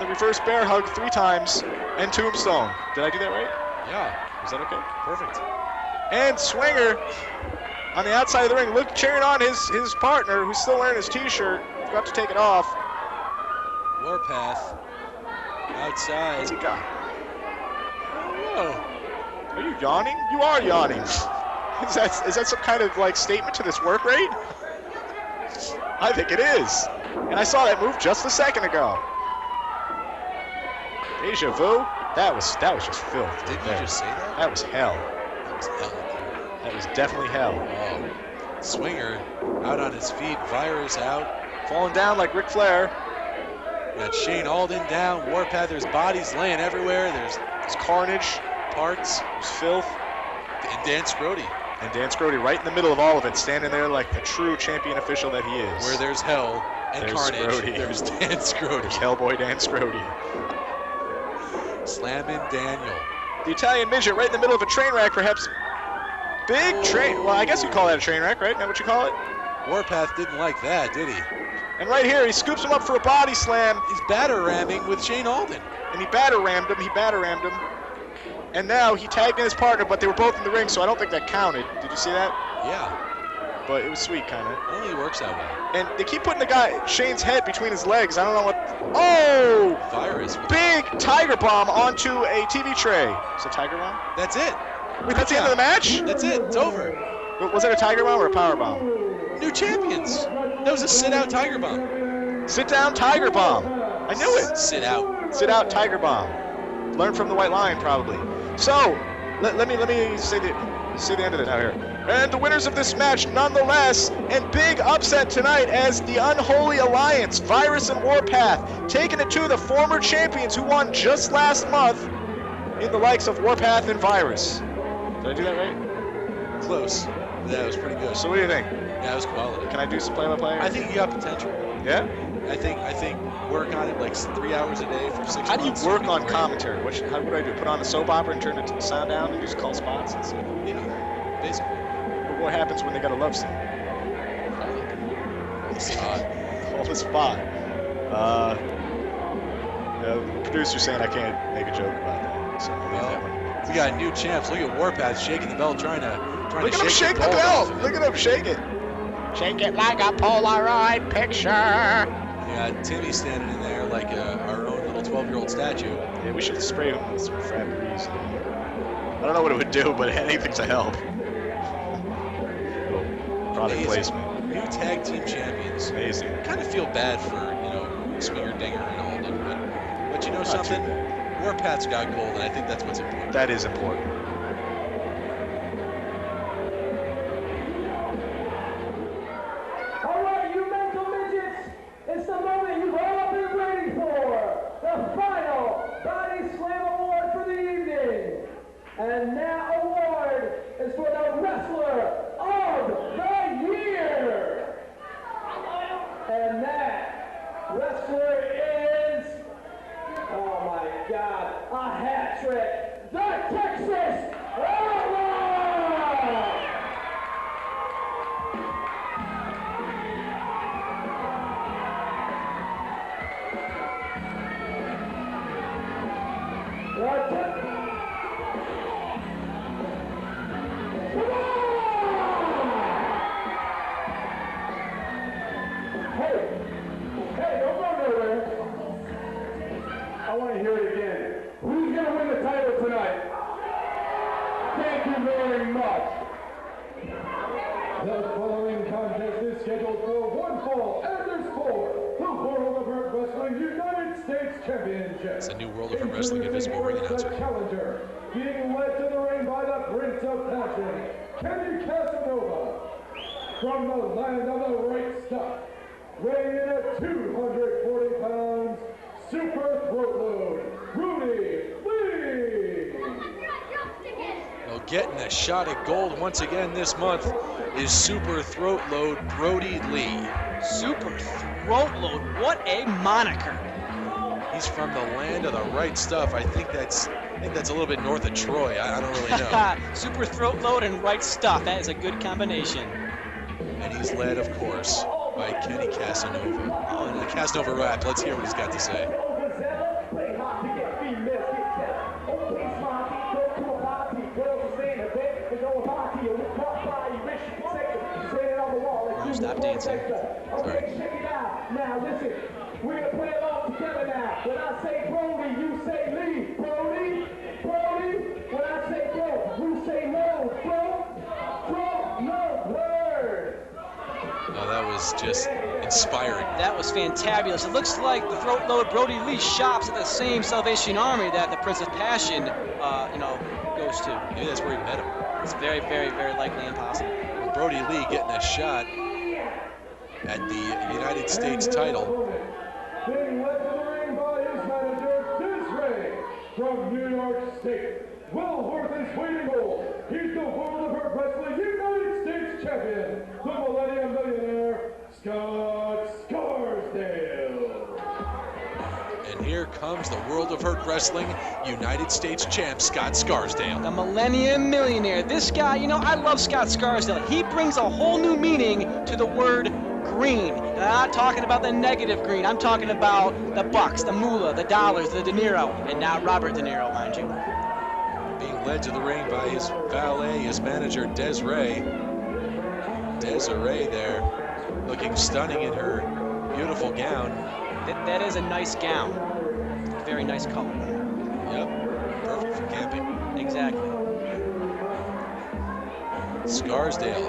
reverse bear hug 3 times, and tombstone. Did I do that right? Yeah. Is that okay? Perfect. And Swinger on the outside of the ring, cheering on his partner, who's still wearing his t-shirt. Forgot to take it off. Warpath outside. What's he got? Oh. Are you yawning? You are yawning. Is that some kind of like statement to this work rate? I think it is. And I saw that move just a second ago. Deja vu? That was just filth. Didn't you just say that? That was hell. That was hell. That was definitely hell. Oh. Swinger out on his feet. Virus out. Falling down like Ric Flair. Got Shane Alden down. Warpath, there's bodies laying everywhere. There's carnage. Parts. There's filth. And Dan Scrody. And Dan Scrody right in the middle of all of it, standing there like the true champion official that he is. Where there's hell and there's carnage, Scrody. There's Dan Scrody. There's Hellboy Dan Scrody. Slamming Daniel. The Italian midget right in the middle of a train wreck, perhaps. Big train. Well, I guess you call that a train wreck, right? Isn't that what you call it? Warpath didn't like that, did he? And right here, he scoops him up for a body slam. He's batter ramming with Shane Alden. And he batter rammed him. And now he tagged in his partner, but they were both in the ring, so I don't think that counted. Did you see that? Yeah. But it was sweet, kind of. Only works that way. And they keep putting Shane's head between his legs. I don't know what. Oh! Virus. Big tiger bomb onto a TV tray. Is it a tiger bomb? That's it. Wait, that's the end of the match? That's it. It's over. Was it a tiger bomb or a power bomb? New champions. That was a sit-out tiger bomb. Sit-down tiger bomb. I knew it. Sit out. Sit-out tiger bomb. Learned from the White Lion, probably. So, let me say the end of it now here. And the winners of this match, nonetheless, and big upset tonight as the Unholy Alliance, Virus and Warpath, taking it to the former champions who won just last month in the likes of Warpath and Virus. Did I do that right? Close. That was pretty good. So what do you think? That was quality. Can I do some play-by-play? I think you got potential. Yeah? I think work on it like 3 hours a day for 6 months. How do you work on commentary? What do I do? Put on a soap opera and turn the sound down and just call spots? Yeah, basically. But what happens when they got a love scene? Call the spot. Call the spot. The producer's saying I can't make a joke about that. So I'll leave that one. We got new champs. Look at Warpath shaking the belt, trying to Look at him shake the belt. Look at him shake it. Shake it like a Polaroid picture. We got Timmy standing in there like our own little 12-year-old statue. Yeah, we should have sprayed him with some Febreze. I don't know what it would do, but anything to help. Product placement. New tag team champions. Amazing. I kind of feel bad for, Swinger Dinger and Alden, but you know something? Warpath's got gold, and I think that's what's important. That is important. All right, you mental midgets, it's the moment you've all been waiting for. The final Body Slam Award for the evening. And that award is for the Wrestler of the Year. And that wrestler is, oh my God, a hat trick, the Texas Outlaw! Hey, don't go nowhere. I want to hear it again. Who's going to win the title tonight? Thank you very much. The following contest is scheduled for one fall, and there's four. The World of Hurt Wrestling United States Championship. It's a new World of Hurt Wrestling Invisible Ring announcer. The challenger, being led to the ring by the Prince of Passion, Casanova. From the land of the right stuff, weighing in at 240 pounds, super throat load, Brodie Lee. Well, getting a shot at gold once again this month is super throat load Brodie Lee. Super throat load. What a moniker. He's from the land of the right stuff. I think that's a little bit north of Troy. I don't really know. Super throat load and right stuff. That is a good combination. And he's led, of course, by Kenny Casanova. Oh, and the Casanova rap. Let's hear what he's got to say. No, stop dancing. Sorry. Check it out. Now listen, we're gonna play it all together now. When I say Brodie, you say Lee. Brodie. When I say go, you say no. No word. Oh, that was just inspiring. That was fantabulous. It looks like the throat load Brodie Lee shops at the same Salvation Army that the Prince of Passion, goes to. Maybe that's where he met him. It's very, very, very likely and possible. Brodie Lee getting a shot at the United States title. Being led to the ring by his manager, Desiree, from New York State. Well worth his weight in gold. He's the World of Hurt Wrestling United States Champion, the Millennium Millionaire, Scarsdale. And here comes the World of Hurt Wrestling United States champ, Scott Scarsdale. The Millennium Millionaire. This guy, I love Scott Scarsdale. He brings a whole new meaning to the word green. And I'm not talking about the negative green. I'm talking about the bucks, the moolah, the dollars, the De Niro, and not Robert De Niro, mind you. Being led to the ring by his valet, his manager, Desiree. Desiree there, looking stunning in her beautiful gown. That is a nice gown. Very nice color. Yep, perfect for camping. Exactly. Scarsdale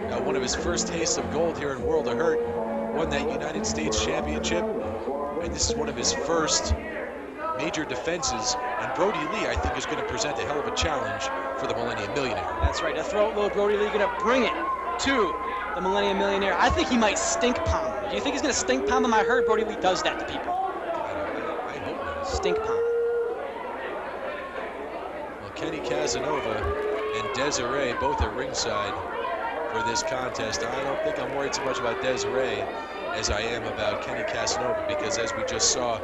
got one of his first tastes of gold here in World of Hurt. Won that United States Championship, and this is one of his first major defenses. And Brodie Lee, I think, is going to present a hell of a challenge for the Millennium Millionaire. That's right. The throat load Brodie Lee going to bring it to the Millennium Millionaire. I think he might stink palm him. Do you think he's going to stink palm him? I heard Brodie Lee does that to people. I hope not. Stink palm. Well, Kenny Casanova and Desiree both at ringside for this contest. I don't think I'm worried so much about Desiree as I am about Kenny Casanova, because as we just saw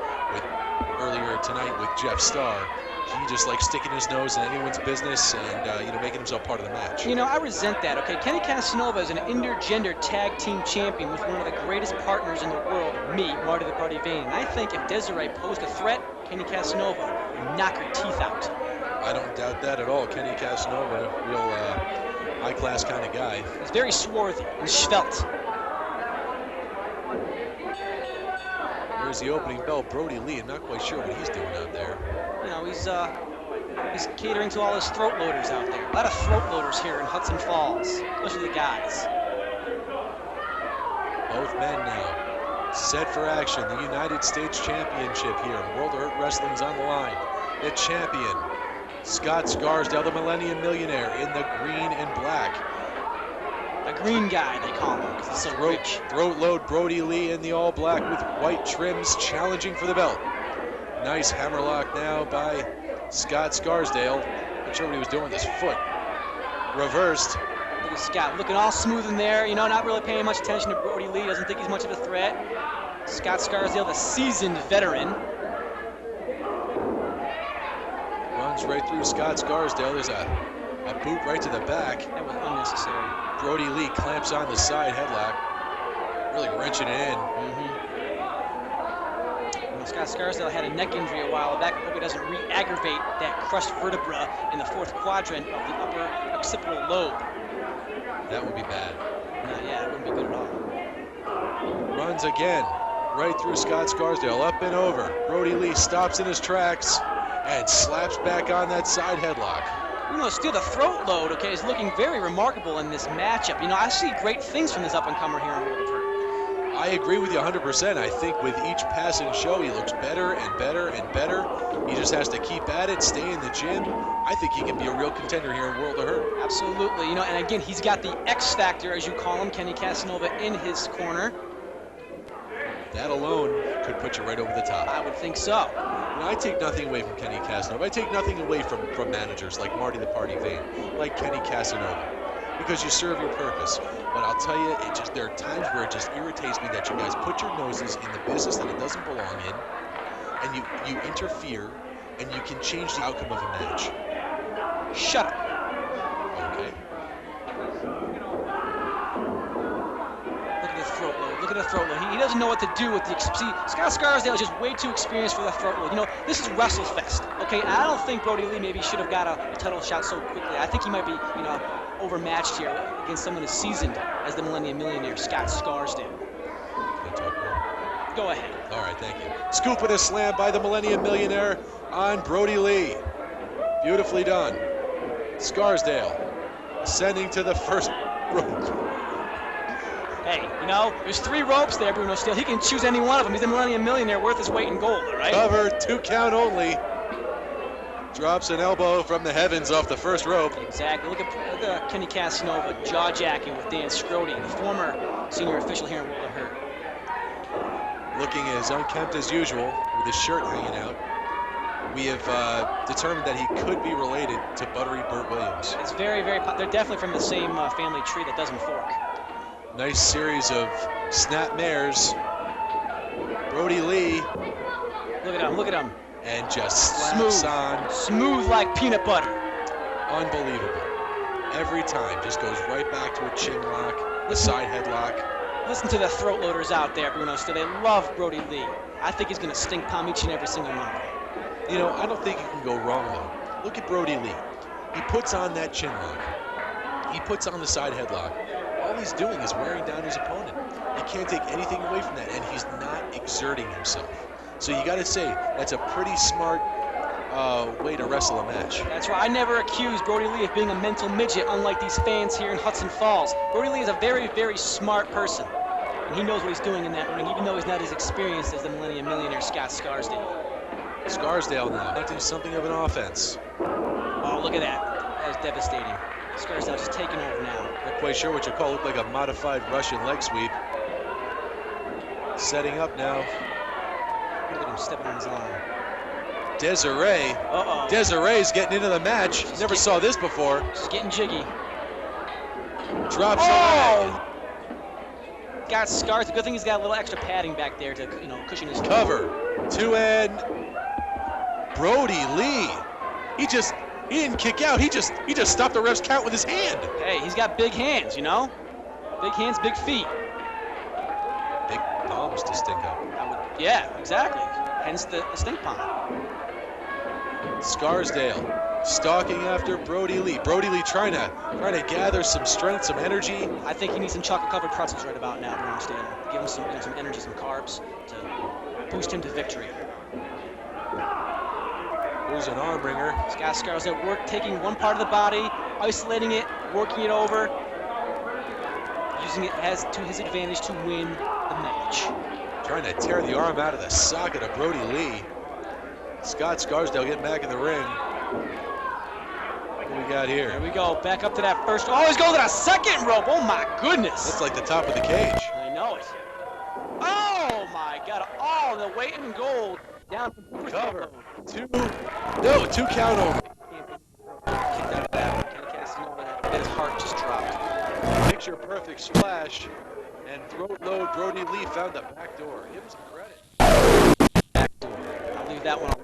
earlier tonight with Jeff Starr, he just likes sticking his nose in anyone's business and making himself part of the match. I resent that. Okay, Kenny Casanova is an intergender tag team champion with one of the greatest partners in the world, me, Marty the Party Vane. And I think if Desiree posed a threat, Kenny Casanova would knock her teeth out. I like that at all. Kenny Casanova, real high-class kind of guy. He's very swarthy and svelte. There's the opening bell. Brodie Lee, I'm not quite sure what he's doing out there. You know, he's catering to all his throat loaders out there. A lot of throat loaders here in Hudson Falls, especially the guys. Both men now set for action. The United States Championship here. World of Hurt Wrestling's on the line. The champion, Scott Scarsdale, the Millennium Millionaire, in the green and black. A green guy, they call him, because he's so rich. Throat load Brodie Lee in the all black with white trims, challenging for the belt. Nice hammerlock now by Scott Scarsdale. Not sure what he was doing with his foot. Reversed. Look at Scott, looking all smooth in there, you know, not really paying much attention to Brodie Lee, doesn't think he's much of a threat. Scott Scarsdale, the seasoned veteran. Runs right through Scott Scarsdale. There's a boot right to the back. That was unnecessary. Brodie Lee clamps on the side headlock, really wrenching it in. Well, Scott Scarsdale had a neck injury a while back. I hope he doesn't re-aggravate that crushed vertebra in the fourth quadrant of the upper occipital lobe. That would be bad. Yeah, it wouldn't be good at all. Runs again, right through Scott Scarsdale, up and over. Brodie Lee stops in his tracks and slaps back on that side headlock. You know, still the throat load, okay, is looking very remarkable in this matchup. You know, I see great things from this up-and-comer here in World of Hurt. I agree with you 100%. I think with each passing show, he looks better and better and better. He just has to keep at it, stay in the gym. I think he can be a real contender here in World of Hurt. Absolutely. You know, and again, he's got the X factor, as you call him, Kenny Casanova, in his corner. That alone could put you right over the top. I would think so. You know, I take nothing away from Kenny Casanova. I take nothing away from managers like Marty the Party Vane, like Kenny Casanova, because you serve your purpose. But I'll tell you, there are times where it just irritates me that you guys put your noses in the business that it doesn't belong in, and you interfere, and you can change the outcome of a match. Shut up. Okay. Look at the throat load. Look at the throat load. He doesn't know what to do with the. See, Scott Scarsdale is just way too experienced for the throat load. You know, this is WrestleFest, okay? And I don't think Brodie Lee maybe should have got a title shot so quickly. I think he might be, you know, overmatched here against someone as seasoned as the Millennium Millionaire, Scott Scarsdale. Can I talk more? Go ahead. All right, thank you. Scoop and a slam by the Millennium Millionaire on Brodie Lee. Beautifully done. Scarsdale ascending to the first rope. Hey, you know, there's 3 ropes there, Bruno Steele. He can choose any one of them. He's a Millennium Millionaire worth his weight in gold, all right? Cover, 2 count only. Drops an elbow from the heavens off the first rope. Exactly. Look at Kenny Casanova jaw-jacking with Dan Scrody, the former senior official here in World of Hurt. Looking as unkempt as usual with his shirt hanging out. We have determined that he could be related to Buttery Bert Williams. It's very, very, they're definitely from the same family tree that doesn't fork. Nice series of snap mares. Brodie Lee. Look at him, look at him. And just slaps on. Smooth like peanut butter. Unbelievable. Every time, just goes right back to a chin lock, a side headlock. Listen to the throat loaders out there, Bruno. Still, they love Brodie Lee. I think he's going to stink palm each and every single one of them. You know, I don't think you can go wrong, though. Look at Brodie Lee. He puts on that chin lock. He puts on the side headlock. All he's doing is wearing down his opponent. You can't take anything away from that, and he's not exerting himself. So you got to say, that's a pretty smart way to wrestle a match. That's right. I never accused Brodie Lee of being a mental midget, unlike these fans here in Hudson Falls. Brodie Lee is a very, very smart person, and he knows what he's doing in that ring, even though he's not as experienced as the Millennium Millionaire, Scott Scarsdale. Scarsdale now, hunting something of an offense. Oh, look at that. That was devastating. Scarsdale just taking over now. Not quite sure what you call it. Looked like a modified Russian leg sweep. Setting up now. Look at him stepping on his arm. Desiree. Uh-oh. Desiree's getting into the match. Never saw this before. She's getting jiggy. Drops oh! Got scars. Good thing he's got a little extra padding back there to, you know, cushion his cover. 2 and Brodie Lee. He didn't kick out. He just stopped the ref's count with his hand. Hey, he's got big hands, you know? Big hands, big feet. Big palms to stink up. Yeah, exactly. Hence the stink palm. Scarsdale Stalking after Brodie Lee. Brodie Lee trying to gather some strength, some energy. I think he needs some chocolate-covered pretzels right about now, Bruno Staley. Give him some energy, some carbs to boost him to victory. Here's an arm wringer. Scott Scarsdale at work, taking one part of the body, isolating it, working it over, using it to his advantage to win the match. Trying to tear the arm out of the socket of Brodie Lee. Scott Scarsdale getting back in the ring. What do we got here? Here we go, back up to that first. Oh, he's going to the second rope. Oh my goodness. That's like the top of the cage. I know it. Oh my God. Oh, the weight in gold. Down to cover. Two count over. Kicked out of that one. Casanova, his heart just dropped. Picture perfect splash. And throat load, Brodie Lee found the back door. Give him some credit. Back door. I'll leave that one on,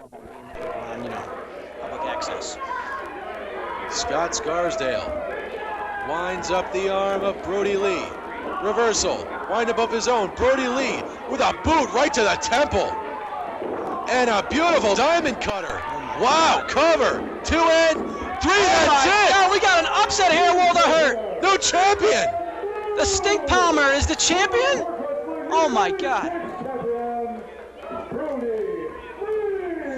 public access. Scott Scarsdale winds up the arm of Brodie Lee. Reversal, wind up of his own. Brodie Lee with a boot right to the temple. And a beautiful diamond cutter. Wow, cover. 2 and 3, that's it. God, we got an upset here, World of Hurt. No champion. The Stink Palmer is the champion? Oh my God.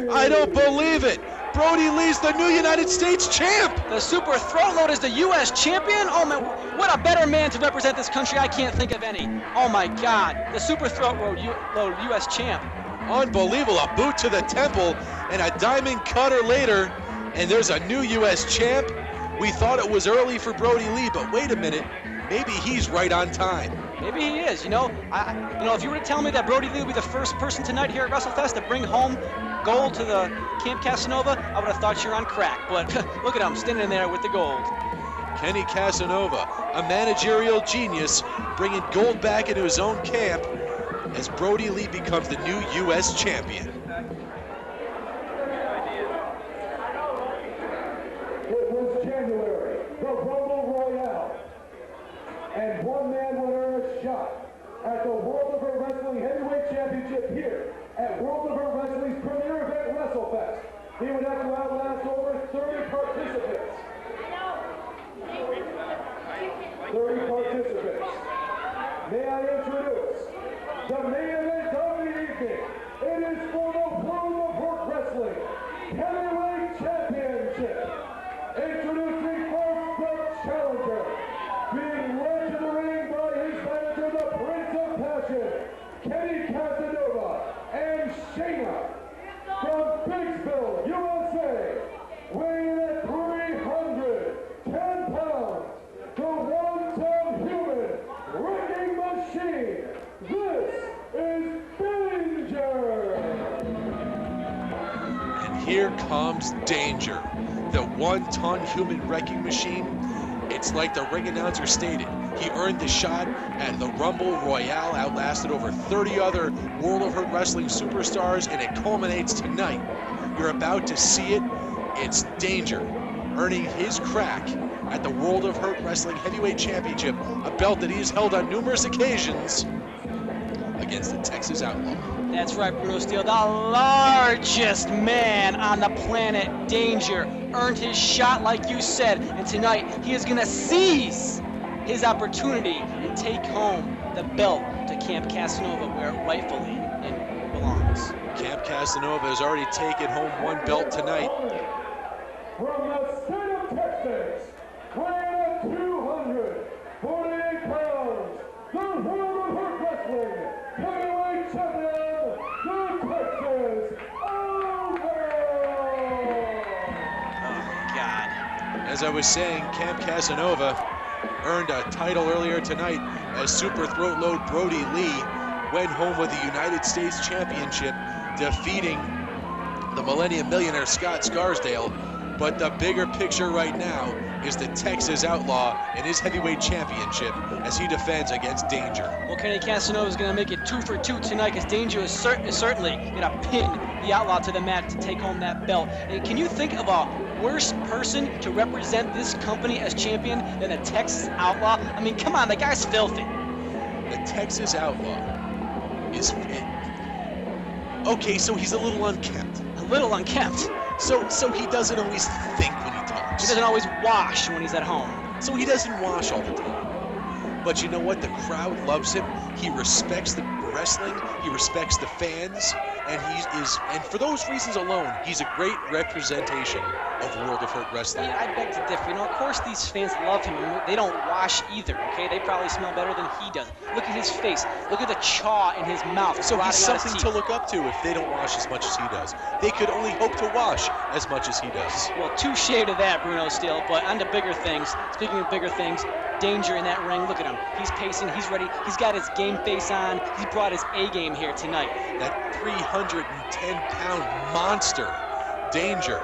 I don't believe it. Brodie Lee's the new United States champ. The Super Throat Load is the U.S. champion? Oh man, what a better man to represent this country. I can't think of any. Oh my God, the Super Throat Load U.S. champ. Unbelievable, a boot to the temple and a diamond cutter later, and there's a new U.S. champ. We thought it was early for Brodie Lee, but wait a minute, maybe he's right on time. Maybe he is. If you were to tell me that Brodie Lee would be the first person tonight here at WrestleFest to bring home gold to the Camp Casanova, I would have thought you're on crack. But look at him standing there with the gold. Kenny Casanova, a managerial genius, bringing gold back into his own camp as Brodie Lee becomes the new U.S. champion. It was January, the Rumble Royale, and one man would earn a shot at the World of Hurt Wrestling Heavyweight Championship here at World of Hurt Wrestling's premier event, WrestleFest. He would have to outlast over 30 participants. 30 participants. May I introduce the main event of the evening. It is for the World of Hurt Wrestling Heavyweight Championship. Introducing first the challenger, being led to the ring by his manager, the Prince of Passion, Kenny Casanova, and Shana from Biggsville, USA, weighing at 310 pounds, the one-ton human wrecking machine. This is Danger. And here comes Danger, the one-ton human wrecking machine. It's like the ring announcer stated, he earned the shot at the Rumble Royale, outlasted over 30 other World of Hurt Wrestling superstars, and it culminates tonight. You're about to see it. It's Danger earning his crack at the World of Hurt Wrestling Heavyweight Championship, a belt that he has held on numerous occasions against the Texas Outlaw. That's right, Bruno Steele, the largest man on the planet, Danger, earned his shot like you said, and tonight he is going to seize his opportunity and take home the belt to Camp Casanova where it rightfully belongs. Camp Casanova has already taken home one belt tonight. From the state of Texas, weighing at 248 pounds, the World of Hurt Wrestling Heavyweight Champion, the Texas Outlaw. Oh, God. As I was saying, Camp Casanova earned a title earlier tonight as Super Throat Load Brodie Lee went home with the United States Championship, defeating the Millennium Millionaire Scott Scarsdale. But the bigger picture right now is the Texas Outlaw and his heavyweight championship as he defends against Danger. Well, Kenny Casanova is going to make it 2 for 2 tonight because Danger is certainly going to pin the Outlaw to the mat to take home that belt. And can you think of a worse person to represent this company as champion than the Texas Outlaw? I mean, come on, the guy's filthy. The Texas Outlaw is... Okay, so he's a little unkempt. A little unkempt. So he doesn't always think when he talks. He doesn't always wash when he's at home. So he doesn't wash all the time. But you know what? The crowd loves him. He respects the wrestling. He respects the fans. And for those reasons alone, he's a great representation of World of Hurt Wrestling. Yeah, I beg to differ. Of course these fans love him. They don't wash either, okay? They probably smell better than he does. Look at his face. Look at the chaw in his mouth. So he's something to look up to if they don't wash as much as he does. They could only hope to wash as much as he does. Well, touche to that, Bruno Steele. But on to bigger things. Speaking of bigger things, Danger in that ring. Look at him. He's pacing. He's ready. He's got his game face on. He brought his A game here tonight. That 310-pound monster, Danger,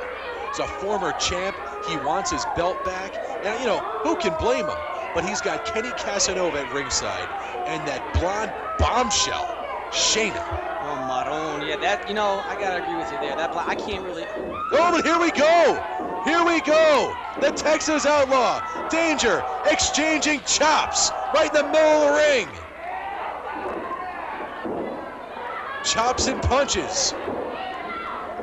is a former champ. He wants his belt back. And, who can blame him? But he's got Kenny Casanova at ringside and that blonde bombshell, Shana. Oh, Marone. Yeah, that, I got to agree with you there. I can't really... Oh, but here we go. Here we go. The Texas Outlaw, Danger, exchanging chops right in the middle of the ring. Chops and punches.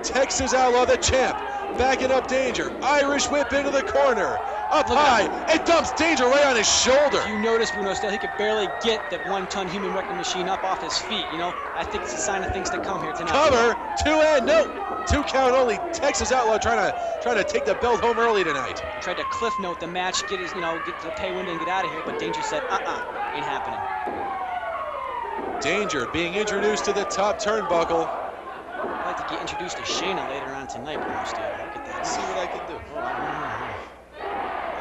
Texas Outlaw, the champ, backing up Danger. Irish whip into the corner. Up high, and dumps Danger right on his shoulder. You notice, Bruno, still he could barely get that one-ton human wrecking machine up off his feet. I think it's a sign of things to come here tonight. Cover, 2 count only. Texas Outlaw trying to take the belt home early tonight. He tried to cliff note the match, get to the pay window and get out of here, but Danger said, ain't happening. Danger being introduced to the top turnbuckle. I'd like to get introduced to Shana later on tonight, Bruno Steele. Look at that. See what I can do. Oh, I don't know.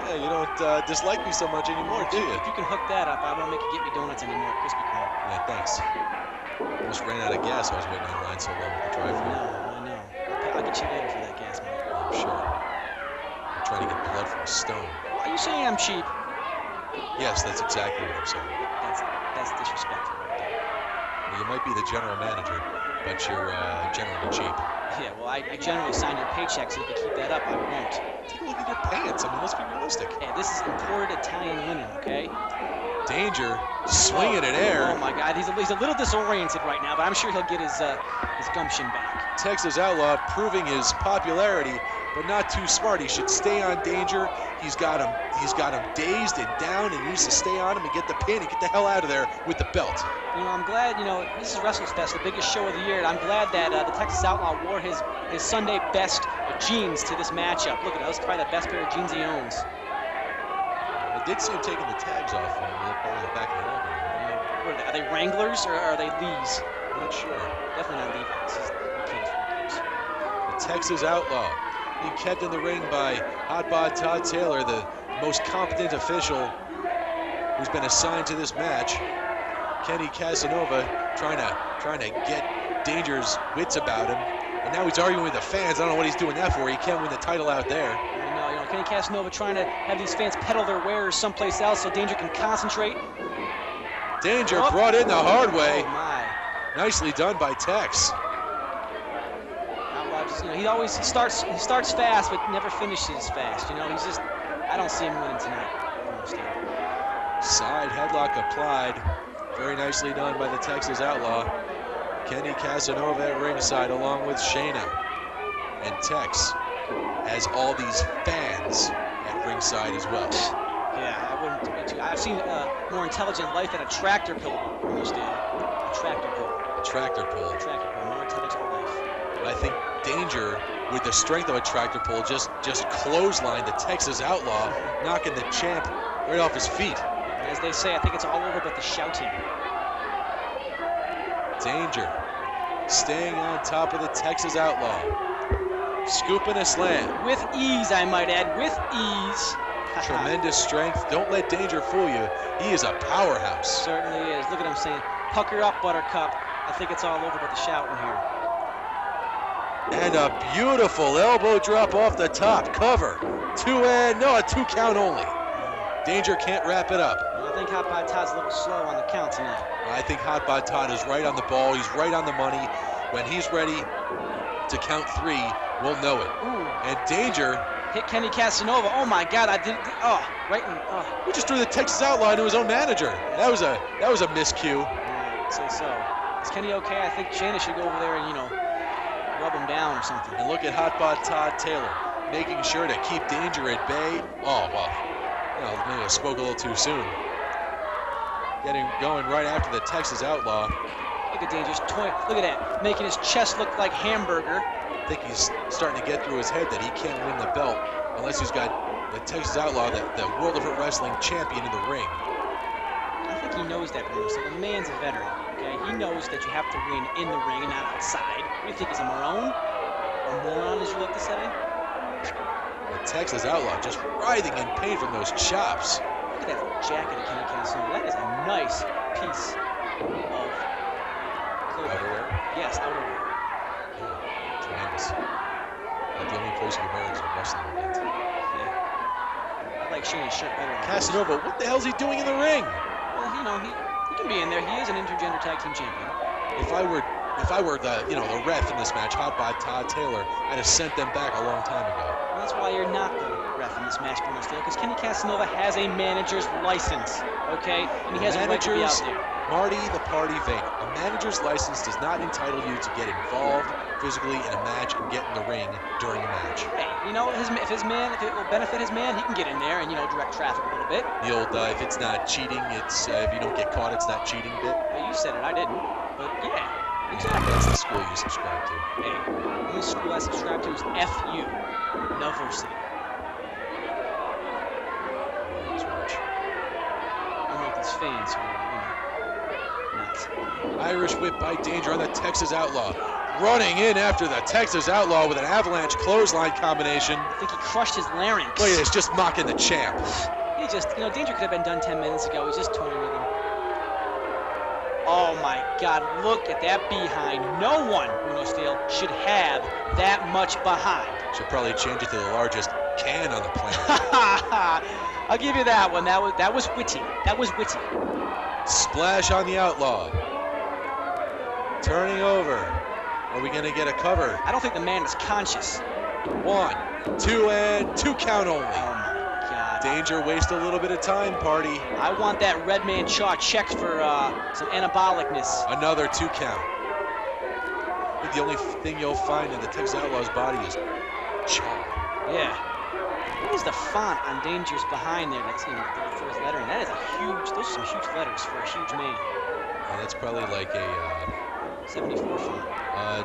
Yeah, you don't dislike me so much anymore, do you? If you can hook that up, I won't make you get me donuts anymore, Krispy Kreme. Yeah, thanks. Almost ran out of gas. I was waiting in line so long with the drive-thru. I know. I'll get you later for that gas, man. I'm sure. I'm trying to get blood from a stone. Why are you saying I'm cheap? Yes, that's exactly what I'm saying. That's disrespectful right there. Well, you might be the general manager, but you're generally cheap. Yeah, well, I generally sign your paychecks, and if you keep that up, I won't. Take a look at your pants. I mean, let's be realistic. Hey, this is imported Italian linen, okay? Danger, swinging in air. Oh my God, he's a little disoriented right now, but I'm sure he'll get his gumption back. Texas Outlaw proving his popularity, but not too smart. He should stay on Danger. He's got him dazed and down, and he needs to stay on him and get the pin and get the hell out of there with the belt. I'm glad, this is WrestleFest, the biggest show of the year, and I'm glad that the Texas Outlaw wore his Sunday best jeans to this matchup. Look at that, that's probably the best pair of jeans he owns. I did see him taking the tags off on the back of the elbow. Are they Wranglers or are they Lees? I'm not sure. Definitely not Levi's. The Texas Outlaw being kept in the ring by Hot Bod Todd Taylor, the most competent official who's been assigned to this match. Kenny Casanova trying to get Danger's wits about him, and now he's arguing with the fans. I don't know what he's doing that for. He can't win the title out there. I know, Kenny Casanova trying to have these fans peddle their wares someplace else so Danger can concentrate. Danger brought in the hard way. Oh my! Nicely done by Tex. Outlaw just, he always starts fast but never finishes fast. He's just, I don't see him winning tonight. Side headlock applied. Very nicely done by the Texas Outlaw. Kenny Casanova at ringside along with Shana. And Tex has all these fans at ringside as well. Yeah, I wouldn't be too. I've seen more intelligent life at a tractor pull. A tractor pull. A tractor pull. More intelligent life. But I think Danger, with the strength of a tractor pull, just clotheslined the Texas Outlaw, knocking the champ right off his feet. As they say, I think it's all over but the shouting. Danger staying on top of the Texas Outlaw. Scooping a slam. With ease, I might add, with ease. Tremendous strength. Don't let Danger fool you. He is a powerhouse. Certainly is. Look at him saying, pucker up, Buttercup. I think it's all over but the shouting here. And a beautiful elbow drop off the top. Cover. A 2 count only. Danger can't wrap it up. I think Hot Bod Todd's a little slow on the count tonight. I think Hot Bod Todd is right on the ball. He's right on the money. When he's ready to count 3, we'll know it. Ooh. And Danger hit Kenny Casanova. Oh my God! He just threw the Texas Outlaw into his own manager. That was a miscue. I'd say so. Is Kenny okay? I think Shana should go over there and rub rub him down or something. And look at Hotbot Todd Taylor, making sure to keep Danger at bay. Oh, well, maybe I spoke a little too soon. Going right after the Texas Outlaw. Look at Danger's toy. Look at that, making his chest look like hamburger. I think he's starting to get through his head that he can't win the belt unless he's got the Texas Outlaw, the World of Hurt Wrestling champion in the ring. I think he knows that, Bruce. The man's a veteran, okay? He knows that you have to win in the ring and not outside. What do you think, he's a moron? Or moron, as you like to say? The Texas Outlaw just writhing in pain from those chops. Look at that jacket of Kenny Casanova. That is a nice piece of clothing. Outerwear? Yes, outerwear. Yeah, tremendous. Not the only place you can wear is a wrestling event. Yeah. I like Shana's shirt better. Casanova, what the hell's he doing in the ring? Well, he can be in there. He is an intergender tag team champion. If I were the ref in this match, Hotbot Todd Taylor, I'd have sent them back a long time ago. Well, that's why you're not the ref in this match, Bruno Steele, because Kenny Casanova has a manager's license, okay? And he has a right to be out there. Marty the Party Vacant. A manager's license does not entitle you to get involved physically in a match and get in the ring during a match. Hey, if it will benefit his man, he can get in there and, direct traffic a little bit. The old, if it's not cheating, it's, if you don't get caught, it's not cheating bit. Well, you said it, I didn't. But, yeah, exactly. That's the school you subscribe to. Hey, the only school I subscribe to is FU, University. Unlike these fans who are, nuts. Irish whip by Danger on the Texas Outlaw. Running in after the Texas Outlaw with an avalanche clothesline combination. I think he crushed his larynx. Look at this, just mocking the champ. He just, Danger could have been done 10 minutes ago. He's just toying with him. Oh my God, look at that behind. No one, Bruno Steele, should have that much behind. Should probably change it to the largest can on the planet. I'll give you that one. That was witty. That was witty. Splash on the Outlaw. Turning over. Are we gonna get a cover? I don't think the man is conscious. 1, 2, and 2 count only. Oh my God. Danger, waste a little bit of time, Party. I want that red man chaw checked for some anabolicness. Another 2 count. I think the only thing you'll find in the Texas Outlaw's body is chaw. Yeah. What is the font on Danger's behind there? That's for his lettering. That is those are some huge letters for a huge man. That's probably like a 74 font.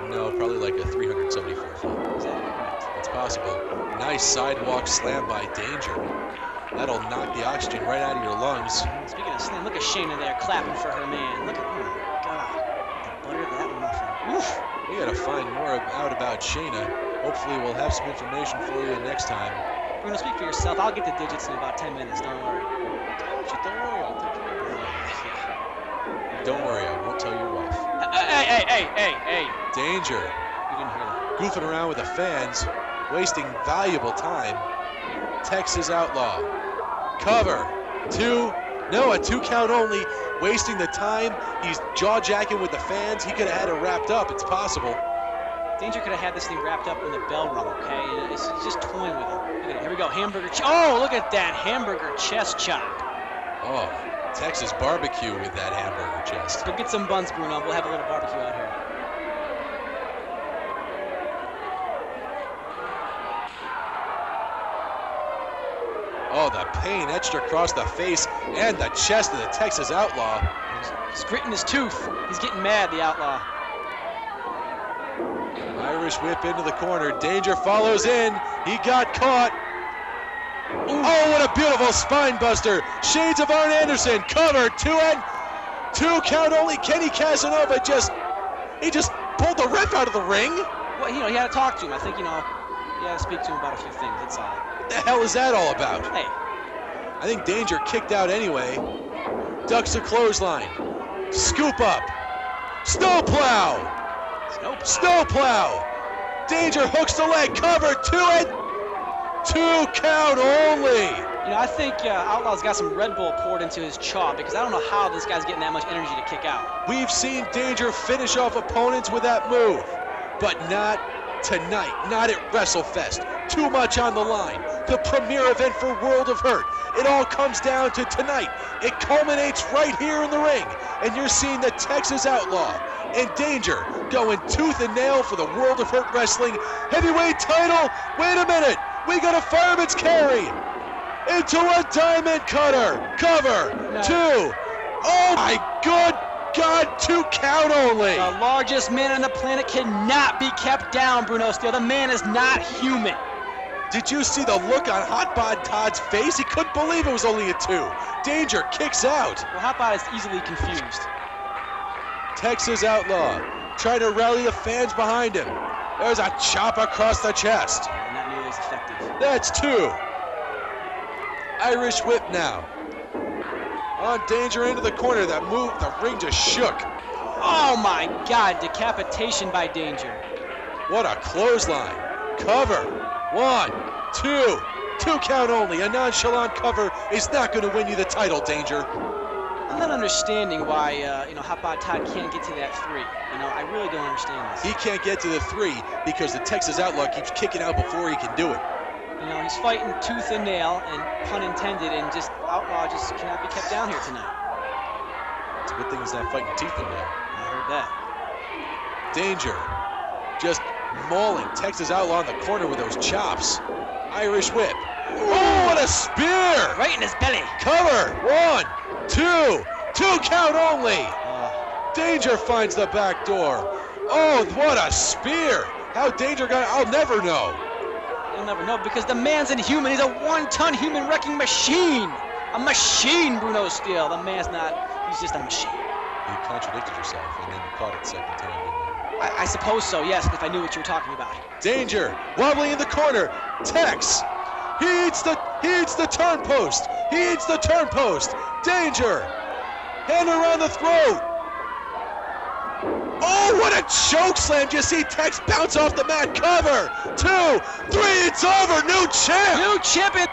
No, probably like a 374 font. Is that correct? It's possible. Nice sidewalk slam by Danger. That'll knock the oxygen right out of your lungs. Speaking of slam, look at Shana there clapping for her man. Look at, oh my God, the butter of that muffin. Oof. We gotta find more out about Shana. Hopefully we'll have some information for you next time. Bruno, speak for yourself. I'll get the digits in about 10 minutes. Don't worry. Don't worry. I'll take care of it. Don't worry. I won't tell your wife. Hey. Danger. You didn't hear that. Goofing around with the fans. Wasting valuable time. Texas Outlaw. Cover. 2. No, a 2 count only. Wasting the time. He's jaw-jacking with the fans. He could have had it wrapped up. It's possible. Danger could have had this thing wrapped up when the bell rung, okay? And it's just toying with him. Look at it. Here we go. Hamburger. Oh, look at that hamburger chest chop. Oh, Texas barbecue with that hamburger chest. Go get some buns, Bruno. We'll have a little barbecue out here. Oh, the pain etched across the face and the chest of the Texas Outlaw. He's gritting his tooth. He's getting mad, the Outlaw. Irish whip into the corner. Danger follows in. He got caught. Ooh. Oh, what a beautiful spine buster. Shades of Arn Anderson. Cover. 2 and 2 count only. Kenny Casanova just pulled the ref out of the ring. Well, he had to talk to him. I think, you had to speak to him about a few things. That's all. What the hell is that all about? Hey. I think Danger kicked out anyway. Ducks the clothesline. Scoop up. Snowplow. Snowplow. Danger hooks the leg. Cover. 2 and 2 count only. I think Outlaw's got some Red Bull poured into his chaw because I don't know how this guy's getting that much energy to kick out. We've seen Danger finish off opponents with that move, but not tonight. Not at WrestleFest. Too much on the line. The premier event for World of Hurt. It all comes down to tonight. It culminates right here in the ring, and you're seeing the Texas Outlaw and Danger going tooth and nail for the World of Hurt Wrestling heavyweight title. Wait a minute, we got a fireman's carry into a diamond cutter. Cover, two. Oh my good God, 2 count only. The largest man on the planet cannot be kept down, Bruno Steele. The man is not human. Did you see the look on Hotbod Todd's face? He couldn't believe it was only a 2. Danger kicks out. Well, Hotbod is easily confused. Texas Outlaw trying to rally the fans behind him. There's a chop across the chest. Not nearly as effective. That's 2. Irish whip now. On Danger into the corner. That move, the ring just shook. Oh my God, decapitation by Danger. What a clothesline. Cover. 1, 2. 2 count only. A nonchalant cover is not going to win you the title, Danger. I'm not understanding why, Hotbod Todd can't get to that 3. I really don't understand this. He can't get to the 3 because the Texas Outlaw keeps kicking out before he can do it. He's fighting tooth and nail, and pun intended, and just Outlaw just cannot be kept down here tonight. It's a good thing he's not fighting tooth and nail. I heard that. Danger just mauling Texas Outlaw in the corner with those chops. Irish whip. Oh, what a spear! Right in his belly. Cover. 1, 2. 2 count only. Danger finds the back door. Oh, what a spear! How Danger got, I'll never know. You'll never know because the man's inhuman. He's a 1-ton human wrecking machine. A machine, Bruno Steele. The man's not, he's just a machine. You contradicted yourself and then you caught it second time, didn't you? I suppose so, yes, if I knew what you were talking about. Danger, wobbling in the corner. Tex, he eats the turn post. He eats the turn post. Danger, hand around the throat. Oh, what a choke slam. You see Tex bounce off the mat. Cover. 2, 3, it's over. New champ. New champion.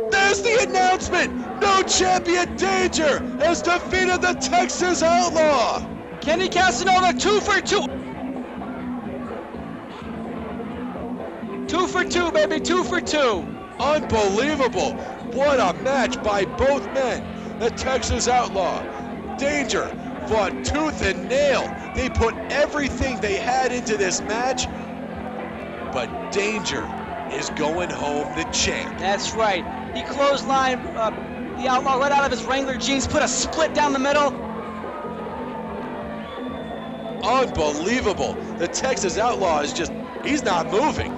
There's the announcement. New champion Danger has defeated the Texas Outlaw. Kenny Casanova, 2 for 2. 2 for 2, baby, 2 for 2. Unbelievable. What a match by both men. The Texas Outlaw. Danger fought tooth and nail. They put everything they had into this match. But Danger is going home the champ. That's right. He clotheslined the Outlaw right out of his Wrangler jeans, put a split down the middle. Unbelievable. The Texas Outlaw is just, he's not moving.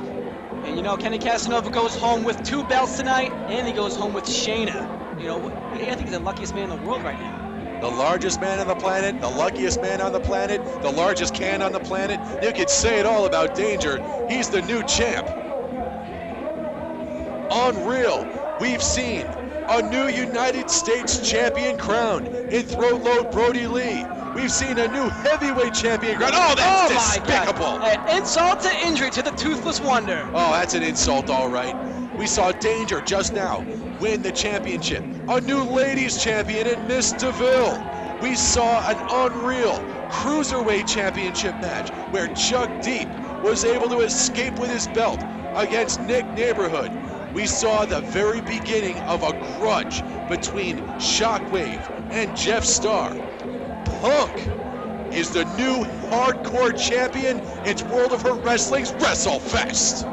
And Kenny Casanova goes home with 2 belts tonight, and he goes home with Shana. I think he's the luckiest man in the world right now. The largest man on the planet, the luckiest man on the planet, the largest can on the planet. You could say it all about Danger. He's the new champ. Unreal. We've seen a new United States champion crowned in throat load Brodie Lee. We've seen a new heavyweight champion crowned. Oh, that's despicable. An insult to injury to the Toothless Wonder. Oh, that's an insult, all right. We saw Danger just now win the championship. A new ladies champion in Miss Deville. We saw an unreal Cruiserweight championship match where Chuck Deep was able to escape with his belt against Nick Neighborhood. We saw the very beginning of a grudge between Shockwave and Jeff Starr. Punk is the new hardcore champion. It's World of Hurt Wrestling's WrestleFest.